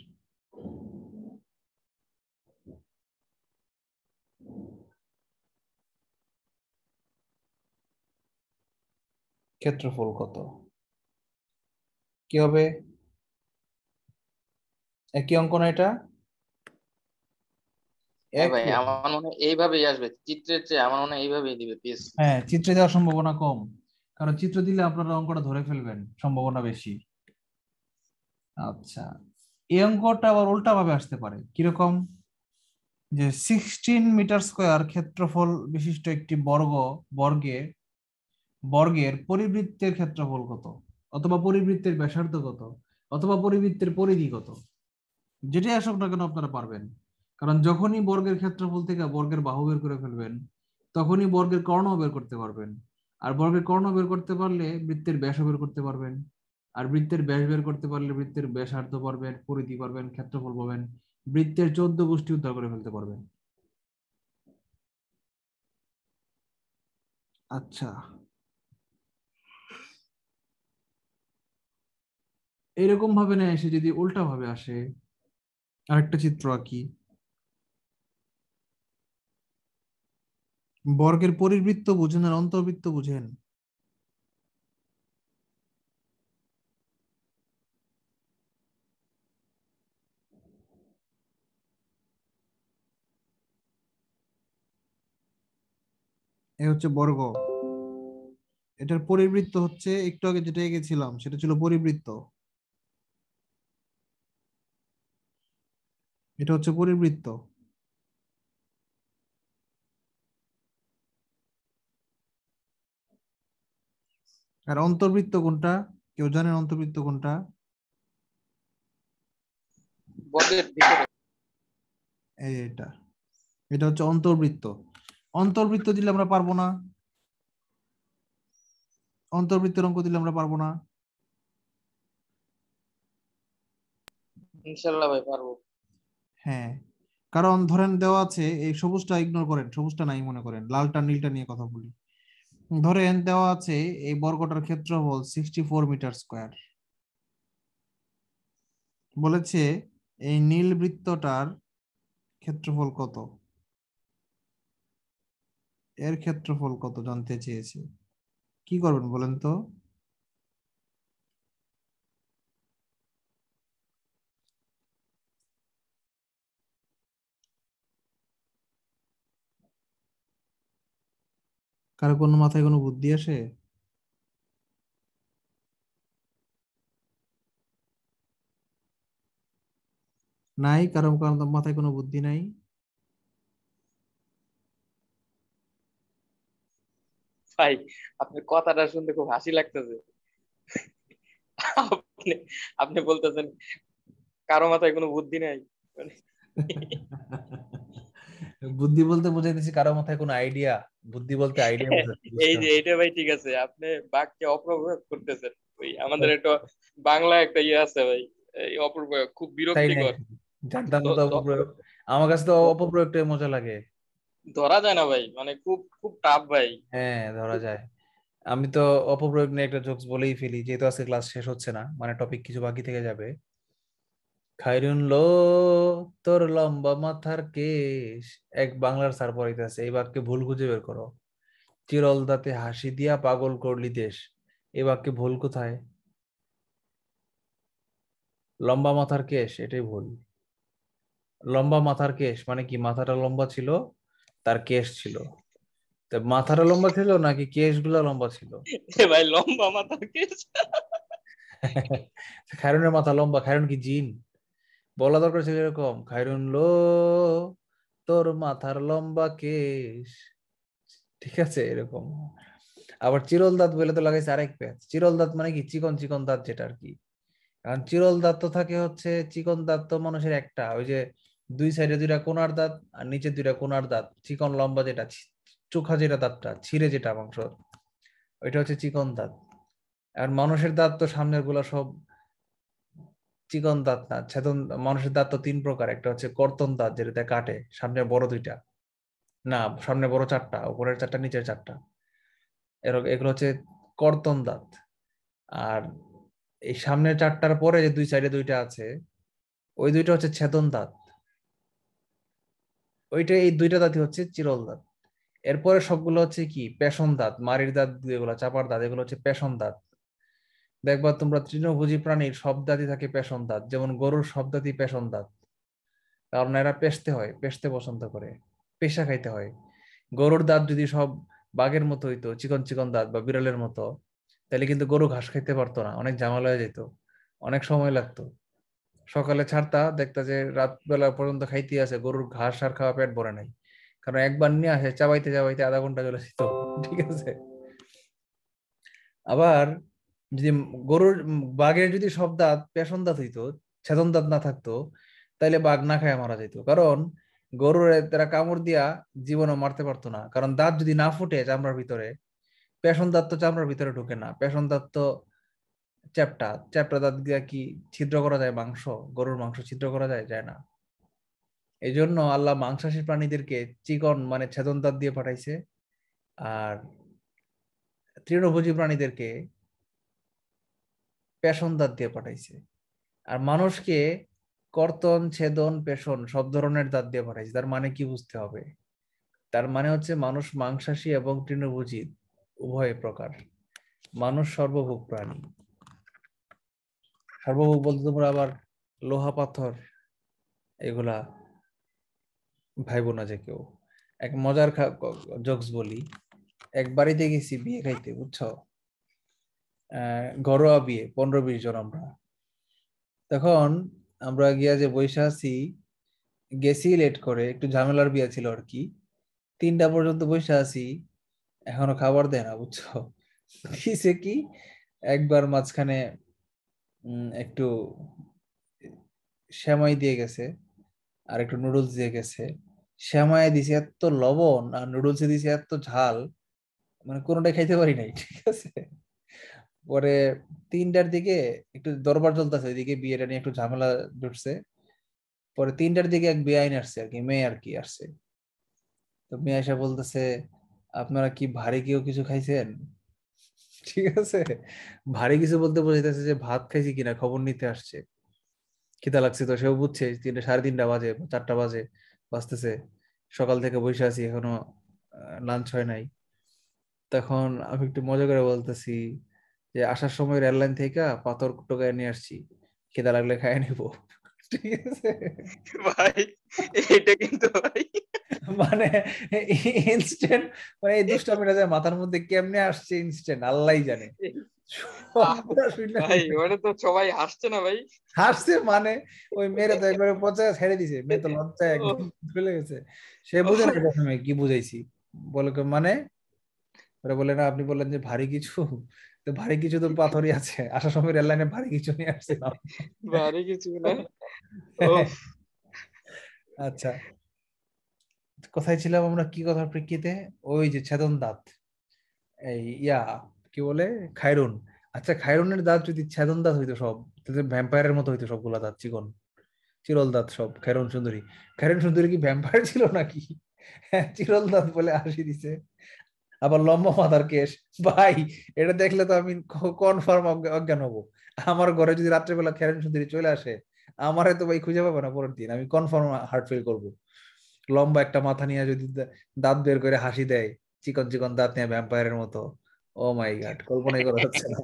ক্ষেত্রফল কত? কি হবে? একই অঙ্ক না এটা? হ্যাঁ ভাই, একই অঙ্ক। আমার মনে হয় এইভাবেই আসবে, চিত্রের চেয়ে আমার মনে হয় এইভাবেই দিবে পিএস। হ্যাঁ, চিত্রে দেওয়ার সম্ভাবনা কম, কারণ চিত্র দিলে আপনারা অঙ্কটা ধরে ফেলবেন, সম্ভাবনা বেশি। আচ্ছা, এই অঙ্কটা আবার উল্টা ভাবে আসতে পারে, কিরকম? যে 16 মিটার স্কয়ার ক্ষেত্রফল বিশিষ্ট একটি বর্গে বর্গের পরিবৃত্তের ক্ষেত্রফল কত, অথবা পরিবৃত্তের ব্যাসার্ধ কত, অথবা পরিবৃত্তের পরিধি কত। যেটাই আসুক না কেন আপনারা পারবেন, কারণ যখনই বর্গের ক্ষেত্রফল থেকে বর্গের বাহু বের করে ফেলবেন, তখনই বর্গের কর্ণ বের করতে পারবেন। আর বর্গের কর্ণ বের করতে পারলে বৃত্তের ব্যাসও বের করতে পারবেন। আর বৃত্তের ব্যাস বের করতে পারলে বৃত্তের ব্যাসার্ধ পারবেন, পরিধি পারবেন, ক্ষেত্রফল পাবেন, বৃত্তের 14 গোষ্ঠী উদ্ধার করে ফেলতে পারবেন। আচ্ছা, এরকম ভাবে না এসে যদি উল্টা ভাবে আসে, আরেকটা চিত্র আঁকি। বর্গের পরিবৃত্ত বুঝেন আর অন্তর্বৃত্ত বুঝেন? এ হচ্ছে বর্গ, এটার পরিবৃত্ত হচ্ছে একটু আগে যেটা এঁকেছিলাম, সেটা ছিল পরিবৃত্ত। এটা হচ্ছে পরিবৃত্ত। আর অন্তর্বৃত্ত কোনটা? কেউ জানেন অন্তর্বৃত্ত কোনটা? বর্গের ভিতরে। এই এটা, এটা হচ্ছে অন্তর্বৃত্ত। অন্তর্বৃত্ত দিলে আমরা পারবো না, অন্তর্বৃত্তের অঙ্ক দিলে আমরা পারবো না। ইনশাল্লাহ ভাই পারবো। হ্যাঁ, কারণ ধরেন দেওয়া আছে, এই সবুজটা ইগনোর করেন, সবুজটা নাই মনে করেন, লালটা নীলটা নিয়ে কথা বলি। ধরেন দেওয়া আছে এই বর্গটার ক্ষেত্রফল 64 মিটার স্কয়ার। বলেছে এই নীল বৃত্তটার ক্ষেত্রফল কত, এর ক্ষেত্রফল কত জানতে চেয়েছে। কি করবেন বলেন তো? কারো কোনো মাথায় কোনো বুদ্ধি আসে? নাই? কারো কারো মাথায় কোনো বুদ্ধি নাই? ভাই আপনার কথাটা শুনতে খুব হাসি লাগতেছে। আপনি আপনি বলতেছেন কারো মাথায় কোনো বুদ্ধি নাই, মানে বুদ্ধি বলতে বুঝাইতেছি কারো মাথায় কোনো আইডিয়া, বুদ্ধি বলতে আইডিয়া বোঝাচ্ছি, এই বুঝতে যে হবে। এইটা ভাই ঠিক আছে, আপনি বাক্যে অপপ্রয়োগ করতেছেন। ওই আমাদের একটা বাংলা একটা ইয়ে আছে ভাই, এই অপপ্রয়োগ খুব তাই বিরক্তিকর। নাকি? জানতাম না তো দ- দ- অপপ্রয়োগ। আমার কাছে তো দ- অপপ্রয়োগটাই মজা লাগে। ধরা যায় না ভাই, মানে খুব খুব টাফ ভাই। হ্যাঁ, ধরা যায়। আমি তো অপপ্রয়োগ নিয়ে একটা জোকস বলেই ফেলি, যেহেতু আজকে ক্লাস শেষ হচ্ছে না, মানে টপিক কিছু বাকি থেকে যাবে। খাইরুন লো তোর লম্বা মাথার কেশ, এক বাংলার স্যার পড়াইতেছে, এই বাক্যে ভুল খুঁজে বের করো। চিরল দাঁতে হাসি দিয়া পাগল করলি দেশ, এই বাক্যে ভুল কোথায়? লম্বা মাথার কেশ, এটাই ভুল। লম্বা মাথার কেশ মানে কি? মাথাটা লম্বা ছিল, তার কেশ ছিল। তা মাথাটা লম্বা ছিল নাকি কেশ গুলা লম্বা ছিল? এ ভাই লম্বা মাথা কেস। খায়রুনের মাথা লম্বা, খায়রুন কি জিন? বলা দরকার ছিল এরকম, খায়রুন লো তোর মাথার লম্বা কেশ, ঠিক আছে এরকম। আবার চিরল দাঁত বলে তো লাগাইছে আরেক প্যাচ। চিরল দাঁত মানে কি? চিকন চিকন দাঁত যেটা আর কি। কারণ চিরল দাঁত তো থাকে হচ্ছে, চিকন দাঁত তো মানুষের একটা, ওই যে দুই সাইডে দুইটা কোণার দাঁত আর নিচে দুইটা কোণার দাঁত, চিকন লম্বা যেটা চোখা যেটা দাঁতটা ছিঁড়ে যেটা মাংস, ওইটা হচ্ছে চিকন দাঁত। আর মানুষের দাঁত তো সামনের গুলা সব চিকন দাঁত না, ছেদন। মানুষের দাঁত তো তিন প্রকার, একটা হচ্ছে কর্তন দাঁত যেটাতে কাটে, সামনে বড় দুইটা, না সামনে বড় চারটা, উপরের চারটা নিচের চারটা, এরকম এগুলো হচ্ছে কর্তন দাঁত। আর এই সামনের চারটার পরে যে দুই সাইডে দুইটা আছে, ওই দুইটা হচ্ছে ছেদন দাঁত। ওইটা, এই দুইটা দাঁতই হচ্ছে চিরল দাঁত। এরপরে সবগুলো হচ্ছে কি? পেষণ দাঁত, মাড়ির দাঁত যেগুলো, চাপার দাঁত, এগুলো হচ্ছে পেষণ দাঁত। দেখবা তোমরা তৃণভোজী প্রাণীর সব দাঁতই থাকে পেষণ দাঁত, যেমন গরুর সব দাঁতই পেষণ দাঁত। কারণ এরা পেষতে হয়, পেষতে পছন্দ করে, পেশা খাইতে হয়। গরুর দাঁত যদি সব বাঘের মতো হইতো, চিকন চিকন দাঁত বা বিড়ালের মতো, তাহলে কিন্তু গরু ঘাস খাইতে পারতো না, অনেক ঝামেলা হয়ে যেত, অনেক সময় লাগতো। সকালে ছাড়তা, দেখতা যে রাত বেলা পর্যন্ত খাইতে আছে, গরুর ঘাস আর খাওয়া পেট ভরে নাই, কারণ একবার নিয়ে আসে চাবাইতে চাবাইতে আধা ঘন্টা চলে যেত। ঠিক আছে। আবার যদি বাঘের যদি সব দাঁত পেষণ দাঁত হইতো, ছেদন দাঁত না থাকতো, তাইলে বাঘ না খায় মারা যেত। কারণ গরুর তারা কামড় দিয়া জীবনও মারতে পারতো না, কারণ দাঁত যদি না ফুটে চামড়ার ভিতরে, পেষণ দাঁত তো চামড়ার ভিতরে ঢুকে না, পেষণ দাঁত তো চ্যাপ্টা, চ্যাপ্টা দাঁত দিয়া কি ছিদ্র করা যায় মাংস? গরুর মাংস ছিদ্র করা যায়? যায় না। এই জন্য আল্লাহ মাংসাশী প্রাণীদেরকে চিকন মানে ছেদন দাঁত দিয়ে পাঠাইছে, আর তৃণভোজী প্রাণীদেরকে পেষণ দাঁত দিয়ে পাঠাইছে। আর মানুষকে কর্তন, ছেদন, পেষণ সব ধরনের দাঁত দিয়ে পাঠাইছে। তার মানে কি বুঝতে হবে? তার মানে হচ্ছে মানুষ মাংসাশী এবং তৃণভোজী উভয় প্রকার। মানুষ সর্বভোগ প্রাণী। সর্বভোগ বলতে তোমরা আবার লোহা পাথর এগুলা ভাইবো না যে কেউ। এক মজার জোকস বলি। এক বাড়িতে গেছি বিয়ে খাইতে, বুঝছো? ঘরোয়া বিয়ে, 15-20 জন আমরা। তখন আমরা গিয়া যে বৈশা আছি, গেছি লেট করে, একটু ঝামেলার বিয়ে ছিল আর কি। 3টা পর্যন্ত বৈশা আছি, এখনো খাবার দেয় না, বুঝছো? দিছে কি, একবার মাঝখানে একটু সেমাই দিয়ে গেছে, আর একটু নুডলস দিয়ে গেছে। সেমাই দিছে এত লবণ আর নুডলসে দিছে এত ঝাল, মানে কোনোটাই খাইতে পারি নাই। ঠিক আছে। পরে 3টার দিকে একটু দরবার চলতেছে, ওইদিকে বিয়েটা নিয়ে একটু ঝামেলা জুটছে। পরে 3টার দিকে এক বেআইন আসছে আর কি, মেয়ে আর কি আসছে। তো মেয়ে এসে বলতেছে, আপনারা কি ভারী কেউ কিছু খাইছেন? ঠিক আছে। ভারী কিছু বলতে বোঝাইতেছে যে ভাত খাইছি কিনা খবর নিতে আসছে, খিদা লাগছে। তো সেও বুঝছে 3:30 বাজে, 4টা বাজে বাজতেছে, সকাল থেকে বসে আছি, এখনো লাঞ্চ হয় নাই। তখন আমি একটু মজা করে বলতেছি যে আসার সময় রেল লাইন থেকে পাথর টোকায় নিয়ে আসছি, খিদা লাগলে খাই নিবো। ঠিক আছে। ভাই এটা কিন্তু ভাই, মানে ইনস্ট্যান্ট, মানে এই দুষ্টামিটা যে মাথার মধ্যে কেমনে আসছে ইনস্ট্যান্ট আল্লাহই জানে। আহ, ভাই ওটা তো সবাই হাসছে না ভাই? হাসছে মানে, ওই মেয়েরা তো একবারে পচায় ছেড়ে দিছে, মেয়ে তো লজ্জায় একদম ও, চলে গেছে। সে ও, বুঝে না প্রথমে কি বুঝাইছি, বলে কি মানে, ওরা বলে না, আপনি বললেন যে ভারী কিছু, তো ভারী কিছু তো পাথরই আছে, আসার সময় রেল লাইনে ভারী কিছু নিয়ে আসছিলাম। ভারী কিছু না। ওফ। আচ্ছা, কোথায় ছিলাম আমরা, কি কথার প্রেক্ষিতে? ওই যে ছেদন দাঁত, এই কি বলে, খায়রুন। আচ্ছা, খায়রুনের দাঁত যদি ছেদন দাঁত হইতো সব, তাহলে ভ্যাম্পায়ারের মতো হইতো সবগুলা দাঁত, চিকন চিরল দাঁত সব। খায়রুন সুন্দরী, খায়রুন সুন্দরী কি ভ্যাম্পায়ার ছিল নাকি? হ্যাঁ, চিরল দাঁত বলে হাসি দিছে। আবার লম্বা মাথার কেশ। ভাই, এটা দেখলে তো আমি কনফার্ম অজ্ঞান হবো। আমার ঘরে যদি রাত্রেবেলা খায়রুন সুন্দরী চলে আসে, আমারে তো ভাই খুঁজে পাবে না পরের দিন, আমি কনফার্ম হার্ট ফেল করবো। লম্বা একটা মাথা নিয়ে যদি দাঁত বের করে হাসি দেয়, চিকন চিকন দাঁত নিয়ে ভ্যাম্পায়ারের মতো, ও মাই গড, কল্পনাই করা যাচ্ছে না।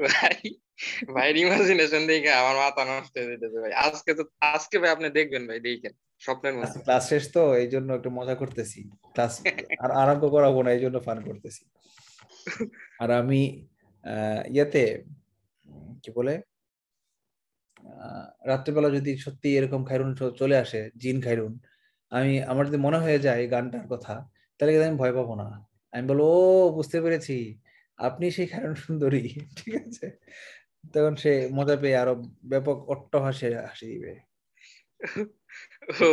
ভাই, ভাইয়ের ইমাজিনেশন দেখে আমার মাথা নষ্ট হয়ে যেতেছে ভাই। আজকে ভাই আপনি দেখবেন ভাই, দেখেন স্বপ্নের মধ্যে। ক্লাস শেষ তো, এই জন্য একটু মজা করতেছি। ক্লাস আর আরম্ভ করাবো না, এই জন্য ফান করতেছি। আর আমি ইয়েতে কি বলে, রাত্রিবেলা যদি সত্যি এরকম খায়রুন চলে আসে, জিন খায়রুন, আমার যদি মনে হয়ে যায় গানটার কথা, তাহলে কিন্তু আমি ভয় পাবো না। আমি বলবো, ও বুঝতে পেরেছি, আপনি সেই খায়রুন সুন্দরী। ঠিক আছে, তখন সে মজা পেয়ে আরো ব্যাপক অট্টহাসে হাসি দিবে। ও,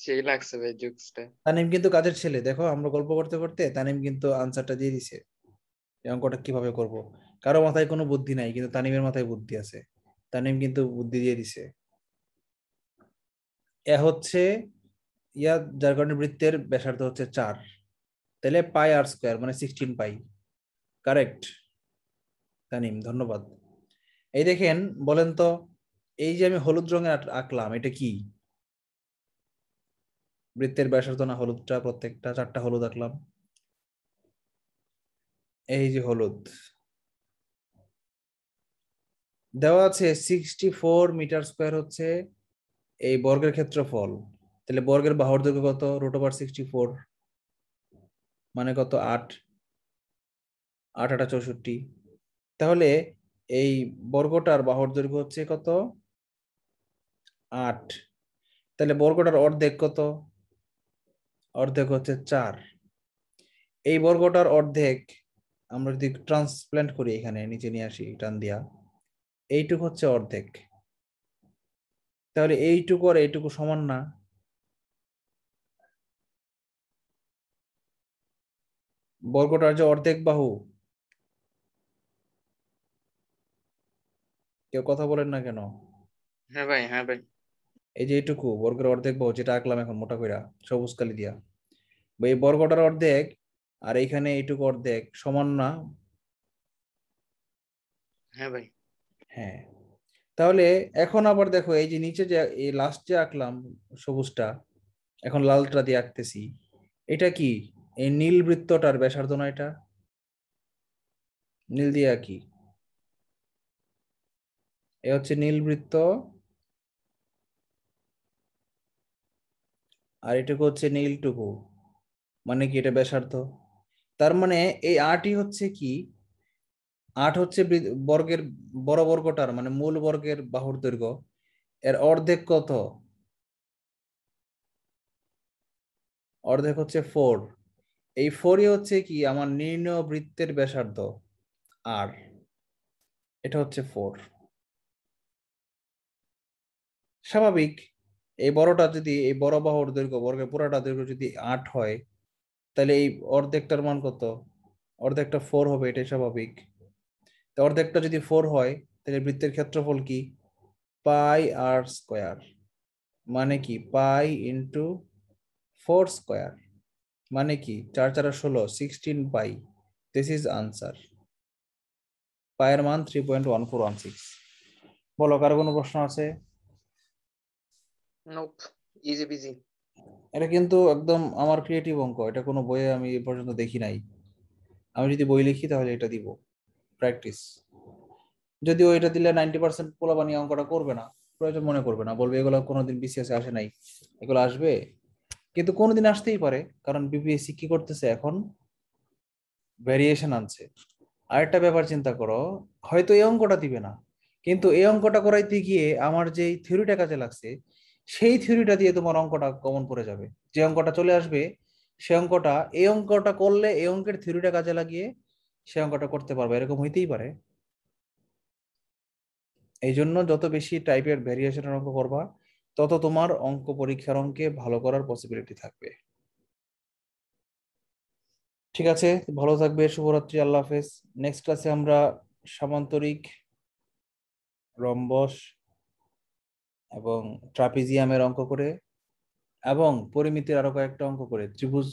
সেই লাগছে ভাই জোকসটা। তানিম কিন্তু কাজের ছেলে, দেখো আমরা গল্প করতে করতে তানিম কিন্তু আনসারটা দিয়ে দিছে, এই অঙ্কটা কিভাবে করব। কারো মাথায় কোনো বুদ্ধি নাই, কিন্তু তানিমের মাথায় বুদ্ধি আছে। তানিম কিন্তু বুদ্ধি দিয়ে দিছে। এ হচ্ছে যার কারণে বৃত্তের ব্যাসার্ধ হচ্ছে 4, তাহলে পাই আর স্কোয়ার মানে 16 পাই। কারেক্ট তানিম, ধন্যবাদ। এই দেখেন, বলেন তো, এই যে আমি হলুদ রঙে আঁকলাম, এটা কি? বৃত্তের ব্যাসার্ধ না হলুদটা, প্রত্যেকটা 4টা হলুদ আঁকলাম, এই যে হলুদ দেওয়া আছে 64 মিটার স্কোয়ার হচ্ছে এই বর্গের ক্ষেত্রফল। তাহলে বর্গের বাহুর দৈর্ঘ্য কত? √64 মানে কত? 8, 8 8 64। তাহলে এই বর্গটার বাহুর দৈর্ঘ্য হচ্ছে কত? 8। তাহলে বর্গটার অর্ধেক কত? অর্ধেক হচ্ছে 4। এই বর্গটার অর্ধেক আমরা যদি ট্রান্সপ্ল্যান্ট করি, এখানে নিচে নিয়ে আসি টান দিয়া, এইটুকু হচ্ছে অর্ধেক। তাহলে এইটুকু আর এইটুকু সমান না? বর্গটার যে অর্ধেক বাহু, কেউ কথা বলেন না কেন? হ্যাঁ ভাই, হ্যাঁ ভাই। এই যে এইটুকু বর্গের অর্ধেক বাহু, যেটা আঁকলাম এখন মোটা কইরা সবুজ কালি দিয়া, এই বর্গটার অর্ধেক আর এইখানে এইটুকু অর্ধেক সমান না? হ্যাঁ ভাই। হ্যাঁ। তাহলে এখন আবার দেখো, এই যে নিচে যে এই লাস্ট যে আঁকলাম সবুজটা, এখন লালটা দিয়ে আঁকতেছি, এটা কি? এই নীল বৃত্তটার ব্যাসার্ধ না এটা? নীল দিয়ে আঁকি, এ হচ্ছে নীল বৃত্ত, আর এটুকু হচ্ছে নীলটুকু, মানে কি এটা ব্যাসার্ধ। তার মানে এই 8ই হচ্ছে কি, 8 হচ্ছে বর্গের বড় বর্গটার মানে মূল বর্গের বাহুর দৈর্ঘ্য, এর অর্ধেক কত? অর্ধেক হচ্ছে 4। এই 4ই হচ্ছে কি আমার নির্ণয় বৃত্তের ব্যাসার্ধ, আর এটা হচ্ছে 4। স্বাভাবিক, এই বড়টা যদি, এই বড় বাহুর দৈর্ঘ্য, বর্গের পুরাটা দৈর্ঘ্য যদি 8 হয়, তাহলে এই অর্ধেকটার মান কত? অর্ধেকটা 4 হবে, এটাই স্বাভাবিক। তো অর্ধেকটা যদি 4 হয়, তাহলে বৃত্তের ক্ষেত্রফল কি? পাই আর স্কোয়ার, মানে কি পাই ইন্টু 4 স্কোয়ার, মানে কি 4 4 16, 16 পাই। This is answer. পায়ের মান 3.1416। বলো, কারো কোনো প্রশ্ন আছে? Nope, easy busy. এটা কিন্তু একদম আমার ক্রিয়েটিভ অঙ্ক, এটা কোনো বইয়ে আমি এ পর্যন্ত দেখি নাই। আমি যদি বই লিখি তাহলে এটা দিব, প্র্যাকটিস। যদিও এটা দিলে 90% পোলাপানি অঙ্কটা করবে না, প্রয়োজন মনে করবে না, বলবে এগুলো কোনোদিন বিসিএস আসে নাই, এগুলো আসবে। কিন্তু কোনোদিন আসতেই পারে, কারণ বিপিএসসি কি করতেছে এখন, ভ্যারিয়েশন আনছে। আরেকটা ব্যাপার চিন্তা করো, হয়তো এই অঙ্কটা দিবে না, কিন্তু এই অঙ্কটা করাইতে গিয়ে আমার যে থিওরিটা কাজে লাগছে, সেই থিওরিটা দিয়ে তোমার অঙ্কটা কমন পড়ে যাবে। যে অঙ্কটা চলে আসবে সে অঙ্কটা এই অঙ্কটা করলে এই অঙ্কের থিওরিটা কাজে লাগিয়ে সে অঙ্কটা করতে পারবে, এরকম হইতেই পারে। এই জন্য যত বেশি টাইপের ভেরিয়েশনের অঙ্ক করবা তত তোমার অঙ্ক পরীক্ষার অঙ্কে ভালো করার পসিবিলিটি থাকবে। ঠিক আছে, ভালো থাকবে, শুভরাত্রি, আল্লাহ হাফেজ। নেক্সট ক্লাসে আমরা সামান্তরিক, রম্বস এবং ট্রাপিজিয়ামের অঙ্ক করে এবং পরিমিতির আরো কয়েকটা অঙ্ক করে, ত্রিভুজ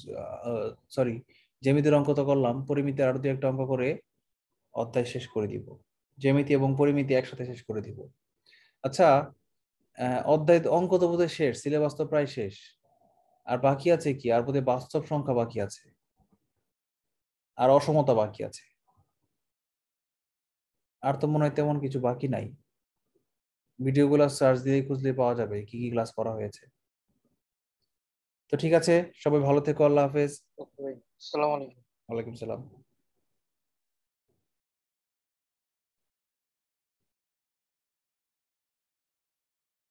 সরি জ্যামিতির অঙ্ক তো করলাম, পরিমিতির আরো দু একটা অঙ্ক করে অধ্যায় শেষ করে দিব। জ্যামিতি এবং পরিমিতি একসাথে শেষ করে দিব। আচ্ছা, অধ্যায় অঙ্ক তো বোধহয় শেষ, সিলেবাস তো প্রায় শেষ। আর বাকি আছে কি? আর বোধহয় বাস্তব সংখ্যা বাকি আছে, আর অসমতা বাকি আছে। আর তো মনে হয় তেমন কিছু বাকি নাই। ভিডিওগুলো সার্চ দিয়ে খুঁজলে পাওয়া যাবে কি কি ক্লাস করা হয়েছে। তো ঠিক আছে, সবাই ভালো থেকো, আল্লাহ হাফেজ। ওকে ভাই, আসসালামু আলাইকুম। ওয়ালাইকুম সালাম।